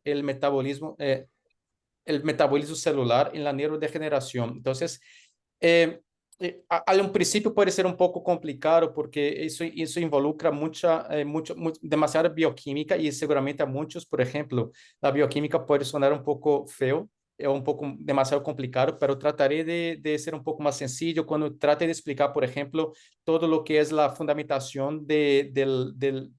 el metabolismo celular en la neurodegeneración. Entonces, eh, a un principio puede ser un poco complicado porque eso involucra demasiada bioquímica y seguramente a muchos, por ejemplo, la bioquímica puede sonar un poco feo, un poco demasiado complicado, pero trataré de ser un poco más sencillo cuando trate de explicar, por ejemplo, todo lo que es la fundamentación de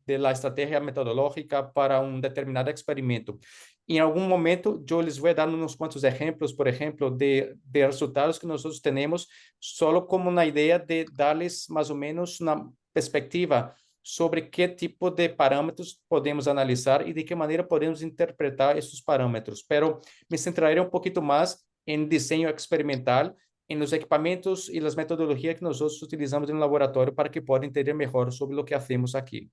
la estrategia metodológica para un determinado experimento. Em algum momento, eu lhes vou dar uns quantos exemplos, por exemplo, de resultados que nós temos, só como na ideia de dar-lhes mais ou menos uma perspectiva sobre que tipo de parâmetros podemos analisar e de que maneira podemos interpretar esses parâmetros. Pero me centrarei um pouquinho mais em desenho experimental, em los equipamentos e as metodologias que nós utilizamos no laboratório para que possam entender melhor sobre o que hacemos aqui.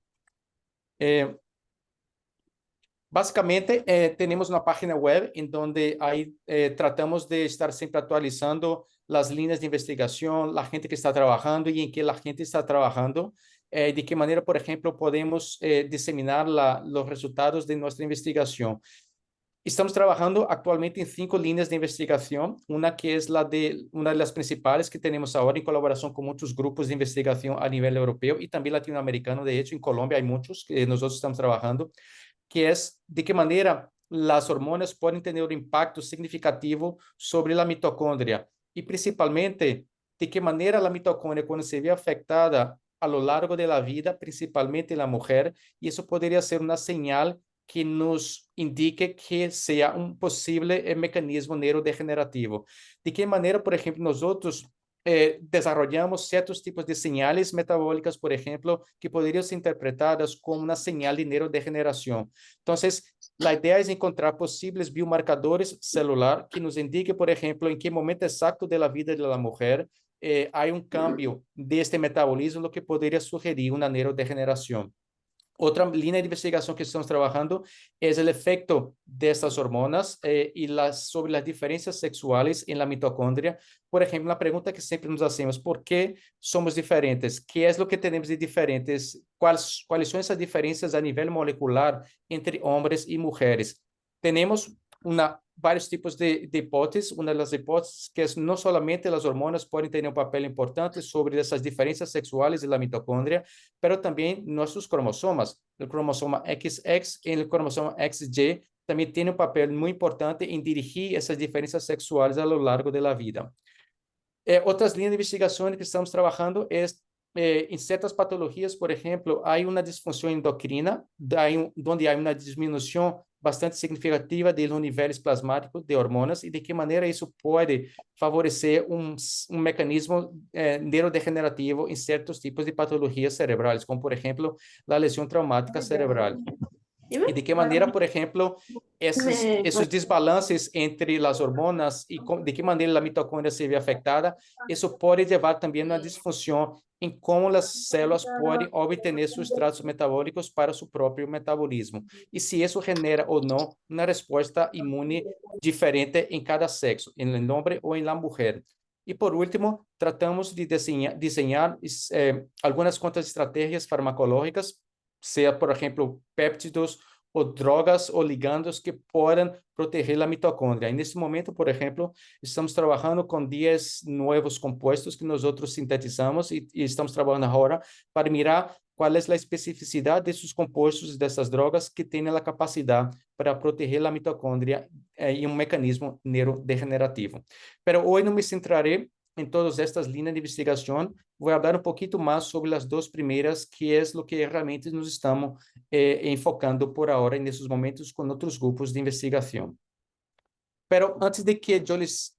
Básicamente, tenemos una página web en donde ahí tratamos de estar siempre actualizando las líneas de investigación, la gente que está trabajando y en qué la gente está trabajando, de qué manera, por ejemplo, podemos diseminar los resultados de nuestra investigación. Estamos trabajando actualmente en 5 líneas de investigación, una que es una de las principales que tenemos ahora en colaboración con muchos grupos de investigación a nivel europeo y también latinoamericano. De hecho, en Colombia hay muchos que nosotros estamos trabajando, que es de qué manera las hormonas pueden tener un impacto significativo sobre la mitocondria y principalmente de qué manera la mitocondria cuando se ve afectada a lo largo de la vida, principalmente en la mujer, y eso podría ser una señal que nos indique que sea un posible mecanismo neurodegenerativo. De qué manera, por ejemplo, nosotros desarrollamos ciertos tipos de señales metabólicas, por ejemplo, que podrían ser interpretadas como una señal de neurodegeneración. Entonces, la idea es encontrar posibles biomarcadores celular que nos indique, por ejemplo, en qué momento exacto de la vida de la mujer hay un cambio de este metabolismo, lo que podría sugerir una neurodegeneración. Otra línea de investigación que estamos trabajando es el efecto de estas hormonas sobre las diferencias sexuales en la mitocondria. Por ejemplo, la pregunta que siempre nos hacemos, ¿por qué somos diferentes? ¿Qué es lo que tenemos de diferentes? ¿Cuáles son esas diferencias a nivel molecular entre hombres y mujeres? Tenemos varios tipos de hipótesis. Una de las hipótesis que es no solamente las hormonas pueden tener un papel importante sobre esas diferencias sexuales de la mitocondria, pero también nuestros cromosomas. El cromosoma XX y el cromosoma XY también tiene un papel muy importante en dirigir esas diferencias sexuales a lo largo de la vida. Otras líneas de investigación que estamos trabajando es en ciertas patologías, por ejemplo, hay una disfunción endocrina, donde hay una disminución bastante significativa de los niveles plasmáticos de hormonas y de qué manera eso puede favorecer un mecanismo neurodegenerativo en ciertos tipos de patologías cerebrales, como por ejemplo la lesión traumática cerebral. Y de qué manera, por ejemplo, esos desbalances entre las hormonas y de qué manera la mitocondria se ve afectada, eso puede llevar también a una disfunción en cómo las células pueden obtener sustratos metabólicos para su propio metabolismo. Y si eso genera o no una respuesta inmune diferente en cada sexo, en el hombre o en la mujer. Y por último, tratamos de diseñar algunas cuantas estrategias farmacológicas, sea, por ejemplo, péptidos ou drogas ou ligandos que puedan proteger a mitocondria. Nesse momento, por exemplo, estamos trabalhando com 10 novos compostos que nós sintetizamos e estamos trabalhando agora para mirar qual é a especificidade desses compostos, dessas drogas que têm a capacidade para proteger a mitocondria em um mecanismo neurodegenerativo. Pero hoje não me centraré en todas estas líneas de investigación. Voy a hablar un poquito más sobre las dos primeras, que es lo que realmente nos estamos enfocando por ahora en esos momentos con otros grupos de investigación. Pero antes de que yo les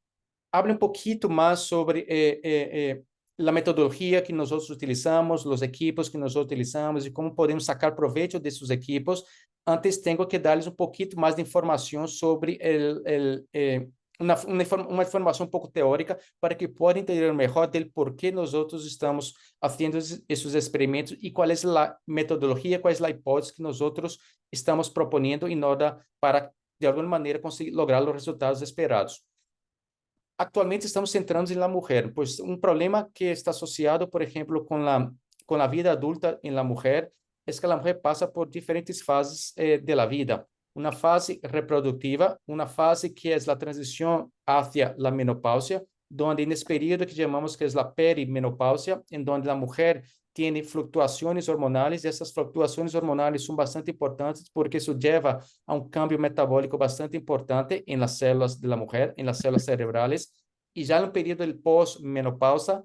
hable un poquito más sobre la metodología que nosotros utilizamos, los equipos que nosotros utilizamos y cómo podemos sacar provecho de esos equipos, antes tengo que darles un poquito más de información sobre uma informação um pouco teórica para que possam entender melhor del por que nós estamos fazendo esses experimentos e qual é a metodologia, qual é a hipótese que nós estamos propondo em order para, de alguma maneira, conseguir lograr os resultados esperados. Actualmente estamos centrando na mulher, pois um problema que está associado, por exemplo, com a vida adulta em la mulher é que a mulher passa por diferentes fases de la vida. una fase reproductiva, una fase que es la transición hacia la menopausia, donde en ese periodo que llamamos que es la perimenopausia, en donde la mujer tiene fluctuaciones hormonales, y essas fluctuações hormonais são bastante importantes porque isso leva a um cambio metabólico bastante importante em las células de la mujer, en las células cerebrales, e já no período de pós-menopausia,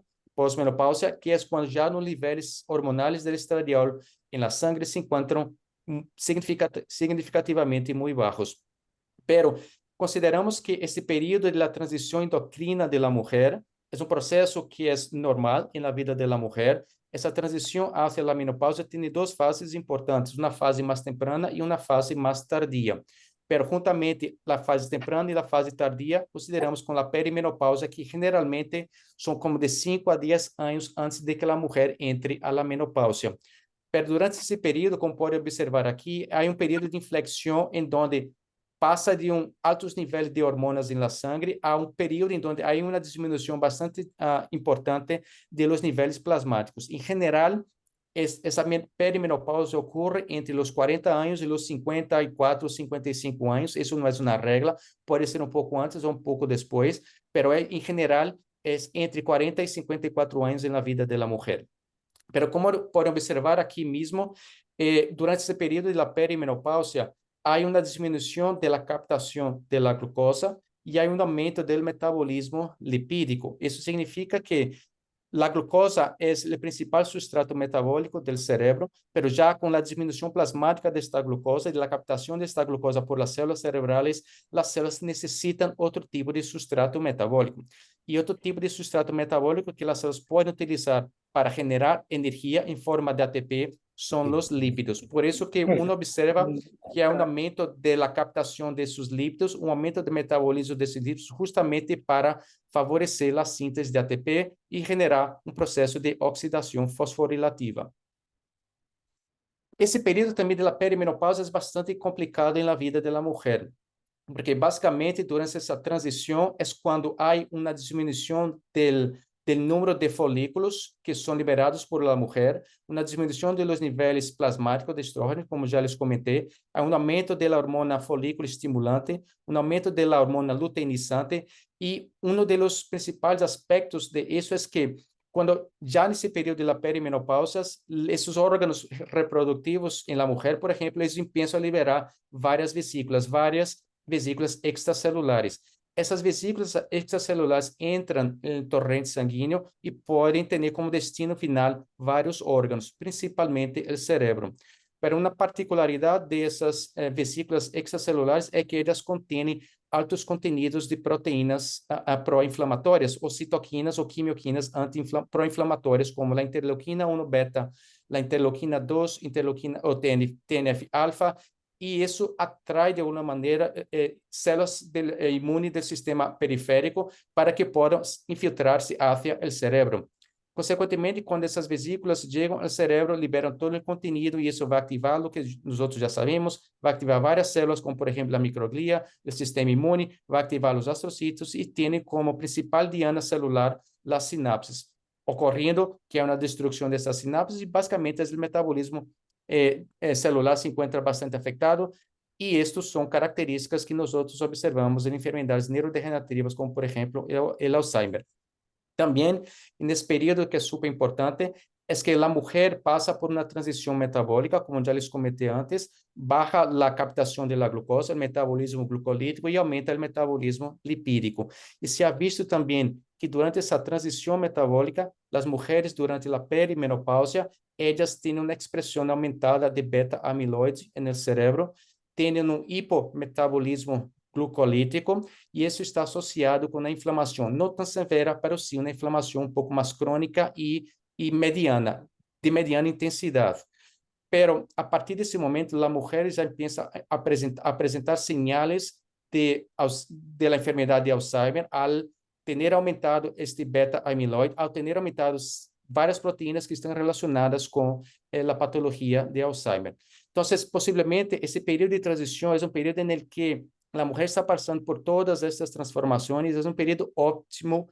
que é quando já nos níveis hormonais del estradiol em la sangre se encontram significativamente muito baixos. Pero consideramos que esse período de la transição endocrina de la mujer é um processo que é normal na vida de la mujer. Essa transição hacia a menopausa tem duas fases importantes, uma fase mais temprana e uma fase mais tardia. Pero juntamente a fase temprana e a fase tardia, consideramos com a perimenopausa, que generalmente são como de 5 a 10 anos antes de que a mulher entre a la menopausia. Pero durante esse período, como pode observar aqui, há um período de inflexão em donde passa de altos níveis de hormonas na sangre a um período em donde há uma diminuição bastante importante de los níveis plasmáticos. Em geral, essa perimenopausa ocorre entre os 40 anos e os 54, 55 anos. Isso não é uma regra, pode ser um pouco antes ou um pouco depois, mas em geral é entre 40 e 54 anos na vida da mulher. Pero como podem observar aqui mesmo, durante esse período da perimenopausia, há uma diminuição da captação da glucosa e há um aumento do metabolismo lipídico. Isso significa que a glucosa é o principal substrato metabólico do cérebro, pero já com a diminuição plasmática desta glucosa e da captação desta glucosa por las células cerebrales, as células necessitam outro tipo de substrato metabólico. E outro tipo de substrato metabólico que as células podem utilizar para generar energia em forma de ATP são os lípidos. Por isso que uno observa que há um aumento da captação desses lípidos, um aumento do metabolismo desses lípidos, justamente para favorecer a síntese de ATP e generar um processo de oxidação fosforilativa. Esse período também da perimenopausa é bastante complicado na vida da mulher, porque basicamente durante essa transição é quando há uma diminuição del número de folículos que são liberados por la mulher, uma diminuição de los níveis plasmáticos de estrógeno, como já les comentei, há um aumento da hormona folículo estimulante, um aumento da hormona luteinizante, e um dos principais aspectos de isso é que quando já nesse período da perimenopausa, esses órgãos reprodutivos em la mulher, por exemplo, eles começam a liberar várias vesículas extracelulares. Essas vesículas extracelulares entram no torrente sanguíneo e podem ter como destino final vários órgãos, principalmente o cérebro. Mas uma particularidade dessas vesículas extracelulares é que elas contêm altos contenidos de proteínas pró-inflamatórias, ou citoquinas ou quimioquinas pró-inflamatórias, como a interleuquina 1 beta, a interleuquina 2, interleuquina, ou TNF-alfa, e isso atrai de alguma maneira células imunes do sistema periférico para que possam infiltrar-se hacia o cérebro. Consequentemente, quando essas vesículas chegam ao cérebro, liberam todo o contenido e isso vai ativar o que nós outros já sabemos, vai ativar várias células, como por exemplo a microglia, o sistema imune, vai ativar os astrocitos e tem como principal diana celular as sinapses, ocorrendo que é uma destruição dessas sinapses e basicamente o metabolismo celular se encontra bastante afetado, e estes são características que nós outros observamos em enfermidades neurodegenerativas, como por exemplo o Alzheimer. Também, nesse período que é super importante, é que a mulher passa por uma transição metabólica, como já les comentei antes, baja a captação da glucosa, o metabolismo glucolítico e aumenta o metabolismo lipídico. E se ha visto também que durante essa transição metabólica, as mulheres durante a perimenopausia, elas têm uma expressão aumentada de beta-amiloide no cérebro, têm um hipometabolismo glucolítico, e isso está associado com a inflamação, não tão severa, mas sim uma inflamação um pouco mais crônica e mediana, de mediana intensidade. Pero a partir desse momento, a mulher já começa a apresentar sinais de la enfermidade de Alzheimer al ter aumentado este beta-amiloide, ao ter aumentado várias proteínas que estão relacionadas com a patologia de Alzheimer. Então, possivelmente, esse período de transição é um período em que a mulher está passando por todas essas transformações, é um período ótimo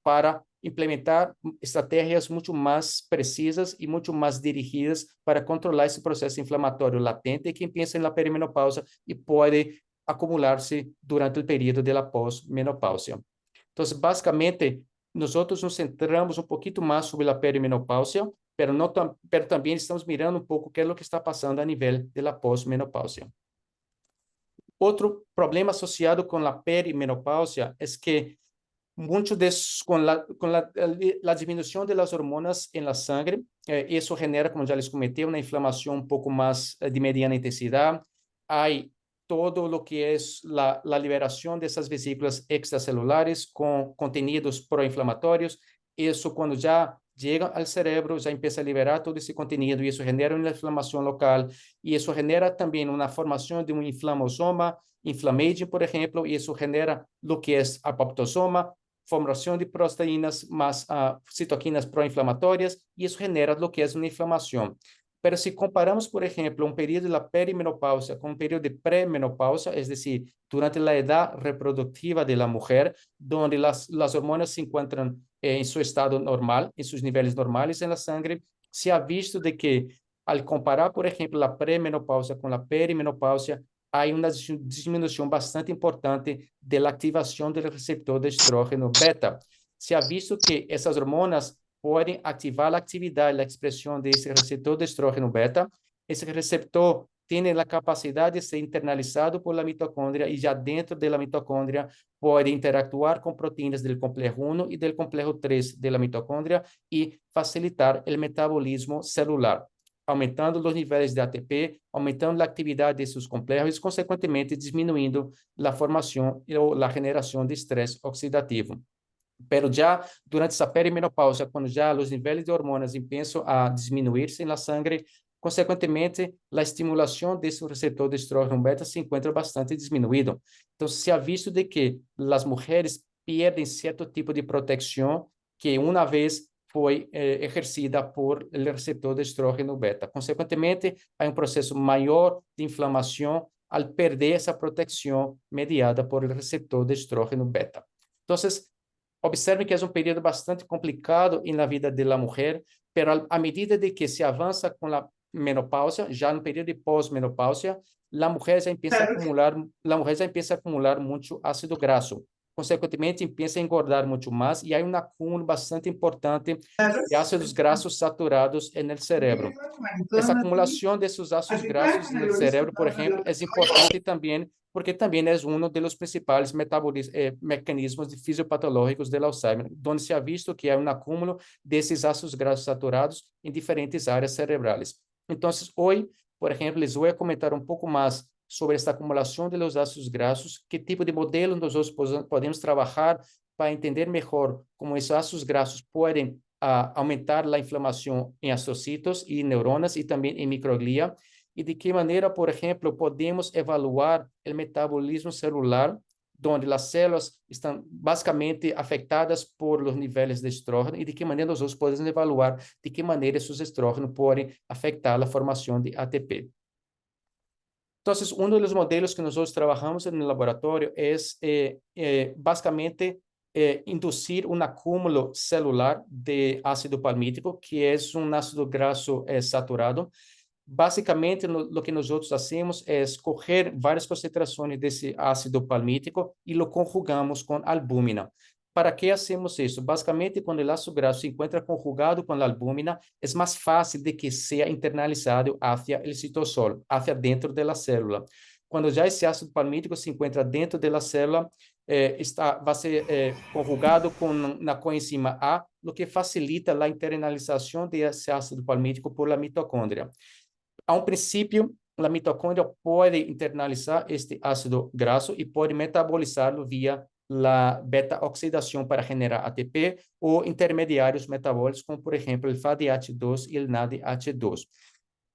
para implementar estratégias muito mais precisas e muito mais dirigidas para controlar esse processo inflamatório latente que empieza na perimenopausa e pode acumular-se durante o período da pós-menopausia. Então, basicamente, nós nos centramos um pouquinho mais sobre a perimenopausia, pero também estamos mirando um pouco o que é o que está passando a nível da pós-menopausia. Outro problema associado com a perimenopausia é que com a diminuição das hormonas em la sangre, isso genera, como já les comentei, uma inflamação um pouco mais de mediana intensidade. Há todo o que é a liberação dessas vesículas extracelulares com contenidos pró-inflamatórios. Isso, quando já chega ao cérebro, já começa a liberar todo esse conteúdo e isso genera uma inflamação local e isso genera também uma formação de um inflamosoma, inflammaging, por exemplo, e isso genera o que é apoptosoma, formação de proteínas mais citoquinas pró-inflamatórias e isso genera o que é uma inflamação. Pero se comparamos, por exemplo, um período da perimenopausia com um período de pré-menopausia, é decir, durante a idade reproductiva da mulher, onde as hormonas se encontram em seu estado normal, em seus níveis normais na sangre, se ha visto de que, ao comparar, por exemplo, a pré-menopausia com a perimenopausia, há uma diminuição bastante importante da ativação do receptor de estrógeno beta. Se ha visto que essas hormonas podem ativar a atividade, a expressão desse receptor de estrógeno beta. Esse receptor tem a capacidade de ser internalizado por la mitocôndria e já dentro da mitocôndria pode interactuar com proteínas do complexo 1 e do complexo 3 da mitocôndria e facilitar o metabolismo celular, aumentando os níveis de ATP, aumentando a atividade desses complexos e, consequentemente, diminuindo a formação ou a generação de estresse oxidativo. Pero já durante essa perimenopausia, quando já os níveis de hormonas começam a diminuir-se na sangre, consequentemente, a estimulação desse receptor de estrógeno beta se encontra bastante diminuído. Então, se ha visto de que as mulheres perdem certo tipo de proteção que uma vez foi exercida por o receptor de estrógeno beta. Consequentemente, há um processo maior de inflamação ao perder essa proteção mediada por o receptor de estrógeno beta. Então, observe que é um período bastante complicado na vida da mulher, mas à medida de que se avança com a menopausia, já no período de pós-menopausia, a mulher já começa a acumular muito ácido graxo. Consequentemente, começa a engordar muito mais e há um acúmulo bastante importante de ácidos graxos saturados no cérebro. Essa acumulação desses ácidos graxos no cérebro, por exemplo, é importante também porque também é um dos principais mecanismos fisiopatológicos do Alzheimer, onde se ha visto que há um acúmulo desses ácidos graxos saturados em diferentes áreas cerebrais. Então, hoje, por exemplo, les vou comentar um pouco mais sobre esta acumulação de los ácidos graxos, que tipo de modelo nós podemos trabalhar para entender melhor como esses ácidos graxos podem aumentar a inflamação em astocitos e neuronas e também em microglia, e de que maneira, por exemplo, podemos evaluar o metabolismo celular, onde as células estão basicamente afetadas por os níveis de estrógeno, e de que maneira nós podemos evaluar de que maneira esses estrógenos podem afetar a formação de ATP. Então, um dos modelos que nós trabalhamos no laboratório é basicamente induzir um acúmulo celular de ácido palmítico, que é um ácido graxo saturado. Basicamente, o que nós fazemos é escolher várias concentrações desse ácido palmítico e lo conjugamos com albúmina. Para que hacemos isso? Basicamente, quando o ácido graxo se encontra conjugado com a albúmina, é mais fácil de que seja internalizado hacia o citosol, hacia dentro da célula. Quando já esse ácido palmítico se encontra dentro da célula, vai ser conjugado na coenzima A, o que facilita a internalização desse ácido palmítico por la mitocôndria. A um princípio, a mitocôndria pode internalizar este ácido graxo e pode metabolizá-lo via a beta-oxidação para generar ATP ou intermediários metabólicos, como, por exemplo, o FADH2 e o NADH2.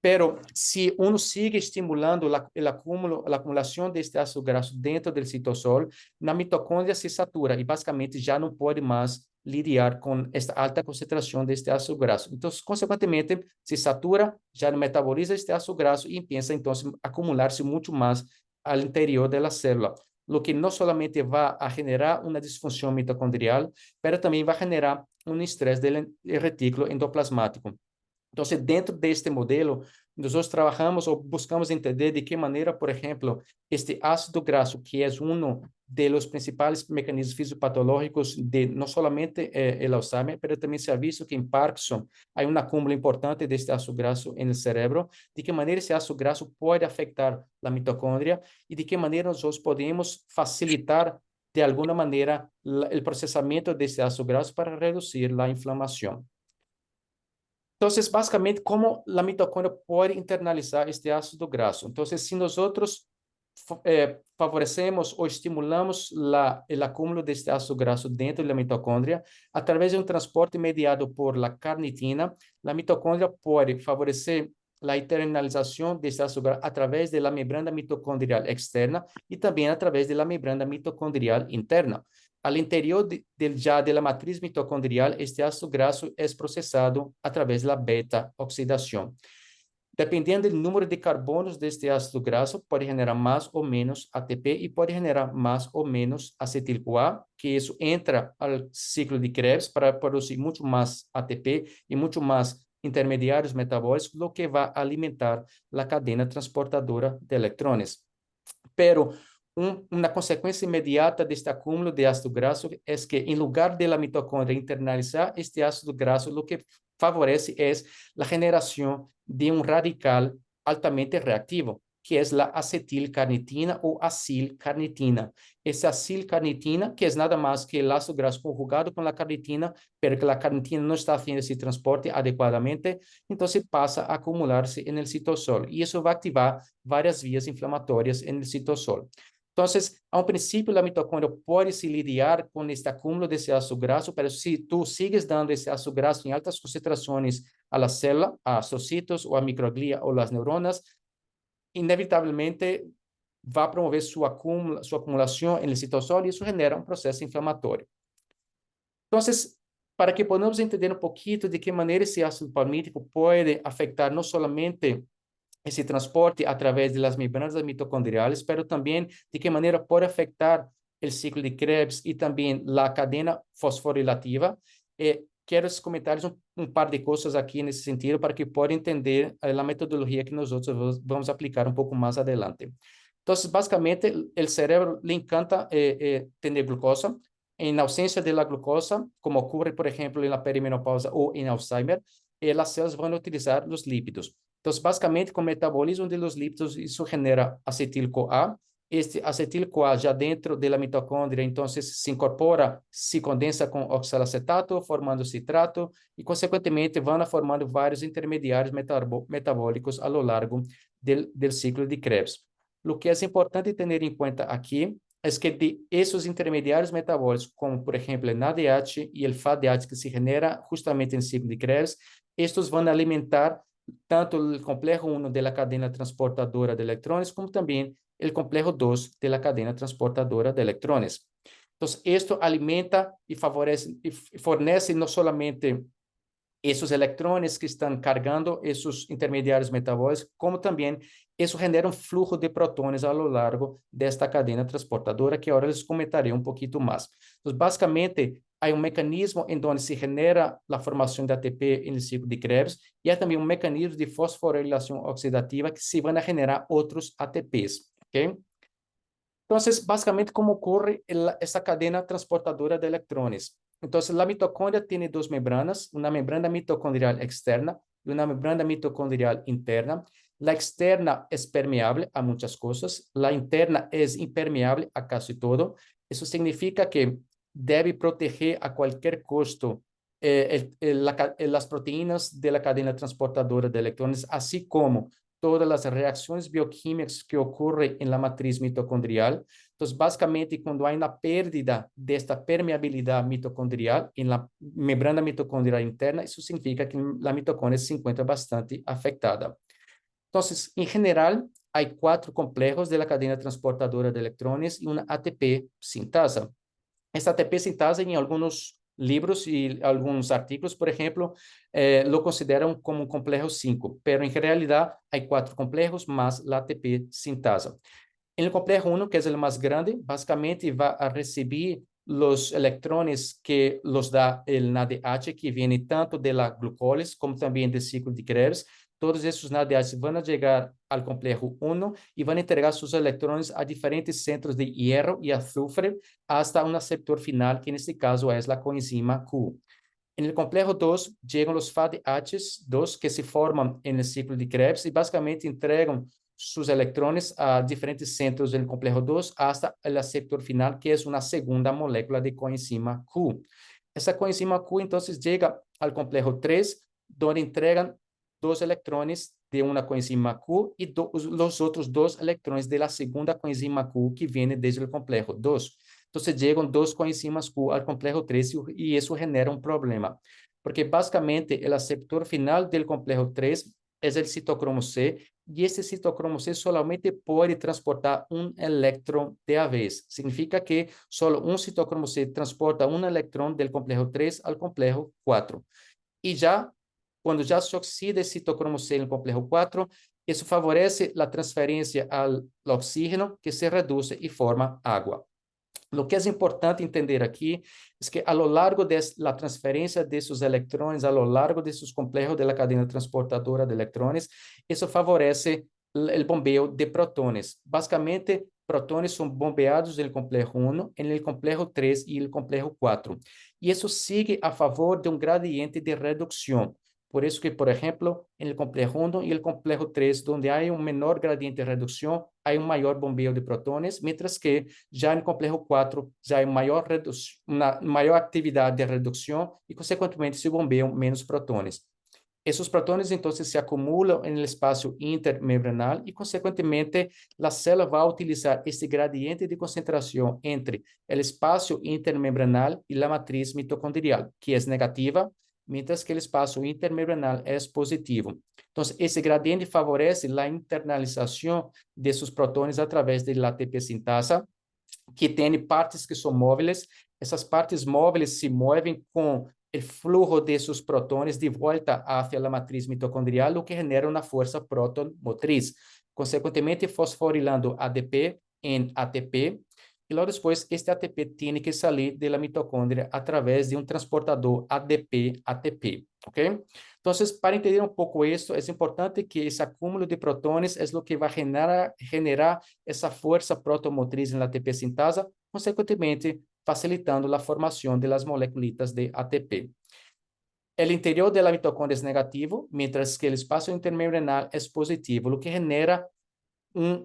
Pero, se uno sigue estimulando a acumulação deste ácido graxo dentro do citosol, na mitocôndria se satura e, basicamente, já não pode mais lidiar com esta alta concentração deste ácido graxo. Então, consequentemente, se satura, já não metaboliza este ácido graxo e começa, então, a acumular-se muito mais ao interior da célula. lo que no solamente va a generar una disfunción mitocondrial, pero también va a generar un estrés del retículo endoplasmático. Entonces, dentro de este modelo, nosotros trabajamos o buscamos entender de qué manera, por ejemplo, este ácido graso, que es uno de los principales mecanismos fisiopatológicos de no solamente el Alzheimer, pero también se ha visto que en Parkinson hay un acúmulo importante de este ácido graso en el cerebro, de qué manera ese ácido graso puede afectar la mitocondria y de qué manera nosotros podemos facilitar de alguna manera el procesamiento de este ácido graso para reducir la inflamación. Entonces, básicamente, cómo la mitocondria puede internalizar este ácido graso. Entonces, si nosotros favorecemos o estimulamos el acúmulo de este ácido graso dentro de la mitocondria, a través de un transporte mediado por la carnitina, la mitocondria puede favorecer la internalización de este ácido graso a través de la membrana mitocondrial externa y también a través de la membrana mitocondrial interna. Al interior ya de la matriz mitocondrial, este ácido graso es procesado a través de la beta-oxidación. Dependiendo del número de carbonos de este ácido graso, puede generar más o menos ATP y puede generar más o menos acetil-CoA, que eso entra al ciclo de Krebs para producir mucho más ATP y mucho más intermediarios metabólicos, lo que va a alimentar la cadena transportadora de electrones. Pero una consecuencia inmediata de este acúmulo de ácido graso es que en lugar de la mitocondria internalizar este ácido graso, lo que favorece es la generación de un radical altamente reactivo, que es la acetilcarnitina o acilcarnitina. Esa acilcarnitina, que es nada más que el ácido graso conjugado con la carnitina, pero que la carnitina no está haciendo ese transporte adecuadamente, entonces pasa a acumularse en el citosol y eso va a activar varias vías inflamatorias en el citosol. Entonces, a un principio, la mitocondria puede se lidiar con este acúmulo de ese ácido graso, pero si tú sigues dando ese ácido graso en altas concentraciones a la célula, a asocitos o a microglia o las neuronas, inevitablemente va a promover su acumulación en el citosol y eso genera un proceso inflamatorio. Entonces, para que podamos entender un poquito de qué manera ese ácido palmítico puede afectar no solamente esse transporte a través de las membranas mitocondriales, pero también de qué manera puede afectar el ciclo de Krebs y también la cadena fosforilativa. Quero comentar um par de coisas aqui nesse sentido para que possam entender a metodologia que nós vamos aplicar um pouco mais adelante. Então, basicamente, o cérebro le encanta ter glucosa. Em ausência de la glucosa, como ocorre, por exemplo, na perimenopausa ou em Alzheimer, as células vão utilizar os lípidos. Então, basicamente, com o metabolismo de los lípidos, isso genera acetil-CoA. Este acetil-CoA já dentro da mitocôndria, então, se incorpora, se condensa com oxalacetato, formando citrato, e, consequentemente, vão formando vários intermediários metabólicos ao longo do ciclo de Krebs. O que é importante ter em conta aqui é que de esses intermediários metabólicos, como, por exemplo, o NADH e o FADH, que se genera justamente no ciclo de Krebs, estes vão alimentar tanto o complexo 1 da cadena transportadora de eletrões, como também o complexo 2 da cadena transportadora de eletrões. Então, isto alimenta e favorece e fornece não somente esses eletrões que estão carregando esses intermediários metabólicos, como também isso genera um fluxo de protões ao longo desta cadena transportadora, que agora les comentarei um pouquinho mais. Então, basicamente, há um mecanismo em onde se genera a formação de ATP no ciclo de Krebs e há também um mecanismo de fosforilação oxidativa que se vão a generar outros ATPs, ok? Então, basicamente, como ocorre essa cadena transportadora de eletrões? Então, a mitocôndria tem duas membranas, uma membrana mitocondrial externa e uma membrana mitocondrial interna. A externa é permeável a muitas coisas, a interna é impermeável a quase todo. Isso significa que deve proteger a qualquer custo as proteínas da cadena transportadora de eletrões, assim como todas as reações bioquímicas que ocorrem na matriz mitocondrial. Então, basicamente, quando há uma perda desta permeabilidade mitocondrial na membrana mitocondrial interna, isso significa que a mitocôndria se encontra bastante afetada. Então, em geral, há 4 complexos da cadena transportadora de eletrões e uma ATP sintasa. Esta ATP sintasa, em alguns livros e alguns artigos, por exemplo, lo consideram como um complexo 5, pero em realidade há 4 complexos mais a ATP sintasa. En el complejo 1, que es el más grande, básicamente va a recibir los electrones que los da el NADH, que viene tanto de la glucólisis como también del ciclo de Krebs. Todos esos NADH van a llegar al complejo 1 y van a entregar sus electrones a diferentes centros de hierro y azufre hasta un aceptor final, que en este caso es la coenzima Q. En el complejo 2 llegan los FADH2 que se forman en el ciclo de Krebs y básicamente entregan sus electrones a diferentes centros del complejo 2 hasta el aceptor final, que es una segunda molécula de coenzima Q. Esa coenzima Q entonces llega al complejo 3, donde entregan 2 electrones de una coenzima Q y los otros 2 electrones de la segunda coenzima Q que viene desde el complejo 2. Entonces llegan 2 coenzimas Q al complejo 3 y eso genera un problema, porque básicamente el aceptor final del complejo 3 es el citocromo C y este citocromo C solamente puede transportar un electrón de a vez. Significa que solo un citocromo C transporta un electrón del complejo 3 al complejo 4. Y ya, cuando ya se oxida el citocromo C en el complejo 4, eso favorece la transferencia al oxígeno que se reduce y forma agua. Lo que es importante entender aquí es que a lo largo de la transferencia de esos electrones, a lo largo de esos complejos de la cadena transportadora de electrones, eso favorece el bombeo de protones. Básicamente, protones son bombeados en el complejo 1, en el complejo 3 y el complejo 4. Y eso sigue a favor de un gradiente de reducción. Por eso que, por ejemplo, en el complejo 1 y el complejo 3, donde hay un menor gradiente de reducción, hay un mayor bombeo de protones, mientras que ya en el complejo 4 ya hay una mayor actividad de reducción y, consecuentemente, se bombean menos protones. Esos protones entonces se acumulan en el espacio intermembranal y, consecuentemente, la célula va a utilizar este gradiente de concentración entre el espacio intermembranal y la matriz mitocondrial, que es negativa, mientras que el espacio intermembranal es positivo. Entonces, ese gradiente favorece la internalización de sus protones a través de la ATP sintasa, que tiene partes que son móviles. Esas partes móviles se mueven con el flujo de sus protones de vuelta hacia la matriz mitocondrial, lo que genera una fuerza protomotriz, consecuentemente fosforilando ADP en ATP. Y luego después, este ATP tiene que salir de la mitocondria a través de un transportador ADP-ATP, ¿ok? Entonces, para entender un poco esto, es importante que ese acúmulo de protones es lo que va a generar essa força protomotriz na ATP sintasa, consequentemente facilitando a formação das moleculitas de ATP. O interior da mitocôndria é negativo, mientras que o espaço intermembranal é positivo, o que genera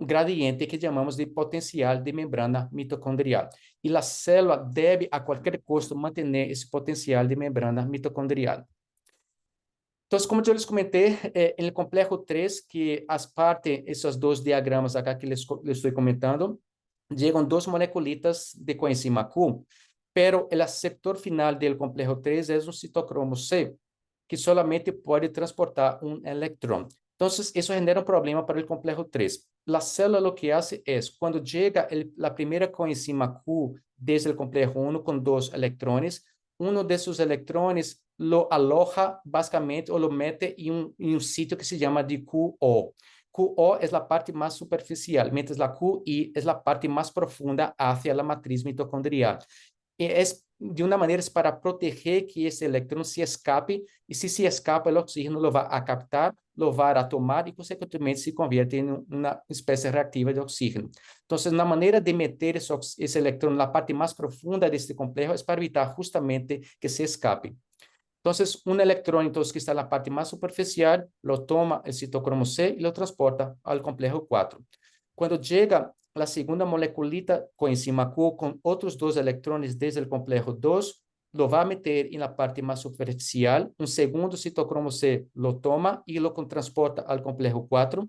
gradiente que chamamos de potencial de membrana mitocondrial. E a célula deve, a qualquer custo, manter esse potencial de membrana mitocondrial. Então, como eu les comentei, no complexo 3, que as partes, esses dois diagramas acá que les estou comentando, chegam 2 moleculitas de coenzima Q, pero o aceptor final do complexo 3 é um citocromo C, que solamente pode transportar um electrón. Então, isso genera um problema para o complexo 3. A célula lo que hace é, quando chega a primeira coenzima Q desde o complexo 1 com 2 electrones, uno de sus electrones lo aloja básicamente o lo mete en un sitio que se llama de QO. QO es la parte más superficial, mientras la QI es la parte más profunda hacia la matriz mitocondrial. Y es de una manera es para proteger que ese electrón se escape, y si se escapa, el oxígeno lo va a captar, lo va a tomar y consecuentemente se convierte en una especie reactiva de oxígeno. Entonces, una manera de meter ese electrón en la parte más profunda de este complejo es para evitar justamente que se escape. Entonces, un electrón entonces, que está en la parte más superficial, lo toma el citocromo C y lo transporta al complejo 4. Cuando llega la segunda moleculita coenzima Q con otros 2 electrones desde el complejo 2, lo va a meter en la parte más superficial. Un segundo citocromo C lo toma y lo transporta al complejo 4.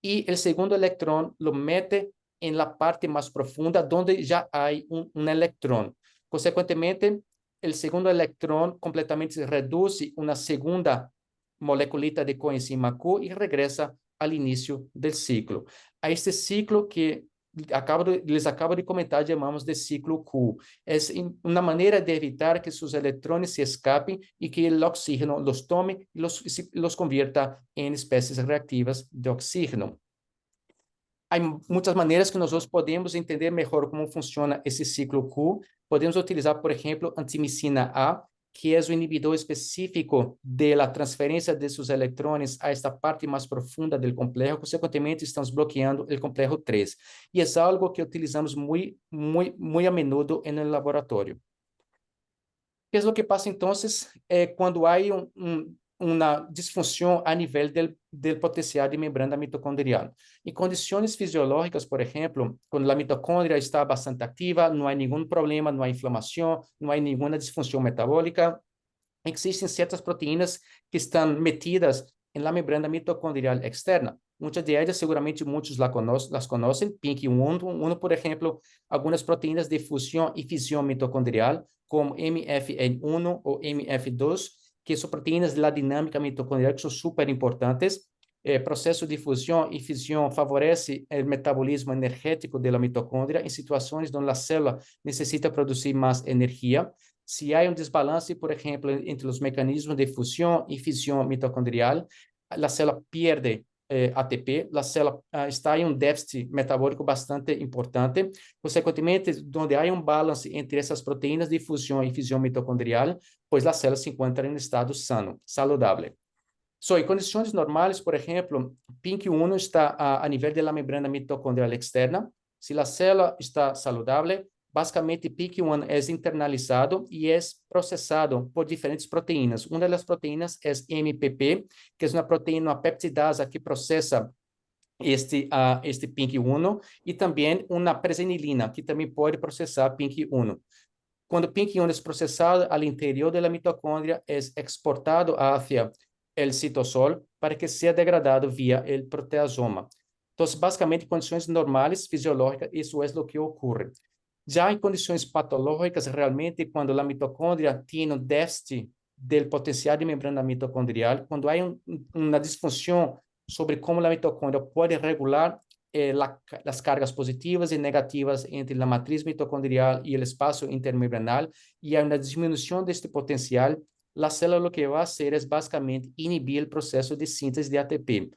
Y el segundo electrón lo mete en la parte más profunda donde ya hay un electrón. Consecuentemente, el segundo electrón completamente se reduce una segunda moleculita de coenzima Q y regresa al inicio del ciclo. A este ciclo que les acabo de comentar, llamamos de ciclo Q. Es una manera de evitar que sus electrones se escapen y que el oxígeno los tome y los convierta en especies reactivas de oxígeno. Há muitas maneiras que nós podemos entender melhor como funciona esse ciclo Q. Podemos utilizar, por exemplo, antimicina A, que é o inibidor específico da transferência desses eletrões a esta parte mais profunda do complexo, consequentemente estamos bloqueando o complexo 3. E é algo que utilizamos muito a menudo no laboratório. Que é o que passa, então, quando há uma disfunção a nível do potencial de membrana mitocondrial. Em condições fisiológicas, por exemplo, quando a mitocôndria está bastante ativa, não há nenhum problema, não há inflamação, não há nenhuma disfunção metabólica, existem certas proteínas que estão metidas na membrana mitocondrial externa. Muitas de elas, seguramente muitos las conhecem, PINK1, por exemplo, algumas proteínas de fusão e fissão mitocondrial, como MFN1 ou MF2, que são proteínas da dinâmica mitocondrial que são super importantes. Processo de fusão e fissão favorece o metabolismo energético da mitocôndria em situações onde a célula necessita produzir mais energia. Se há desbalance, por exemplo, entre os mecanismos de fusão e fissão mitocondrial, a célula perde ATP, a célula está em déficit metabólico bastante importante. Consequentemente, onde há balance entre essas proteínas de fusão e fissão mitocondrial, pois a célula se encontra em estado sano, saudável. Em condições normais, por exemplo, PINK1 está a nível da membrana mitocondrial externa. Se a célula está saudável, basicamente PINK1 é internalizado e é processado por diferentes proteínas. Uma das proteínas é MPP, que é uma proteína, uma peptidasa que processa este PINK1, e também uma presenilina, que também pode processar PINK1. Quando PINK1 é processado ao interior da mitocôndria, é exportado hacia o citosol para que seja degradado via o proteasoma. Então, basicamente, em condições normais, fisiológicas, isso é o que ocorre. Já em condições patológicas, realmente, quando a mitocôndria tem um déficit do potencial de membrana mitocondrial, quando há uma disfunção sobre como a mitocôndria pode regular as cargas positivas e negativas entre a matriz mitocondrial e o espaço intermembranal, e há uma diminuição deste potencial, a célula o que vai fazer é basicamente inibir o processo de síntese de ATP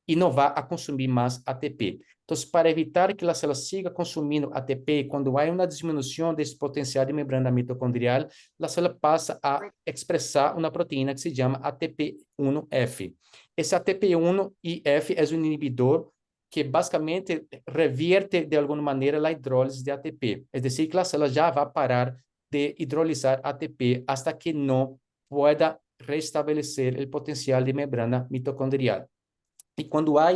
e não vai consumir mais ATP. Então, para evitar que a célula siga consumindo ATP, quando há uma diminuição desse potencial de membrana mitocondrial, a célula passa a expressar uma proteína que se chama ATP1F. Esse ATP1F é um inibidor que basicamente revierte de alguma maneira a hidrólise de ATP. É decir, que a célula já vai parar de hidrolisar ATP hasta que não pueda restabelecer o potencial de membrana mitocondrial. E quando há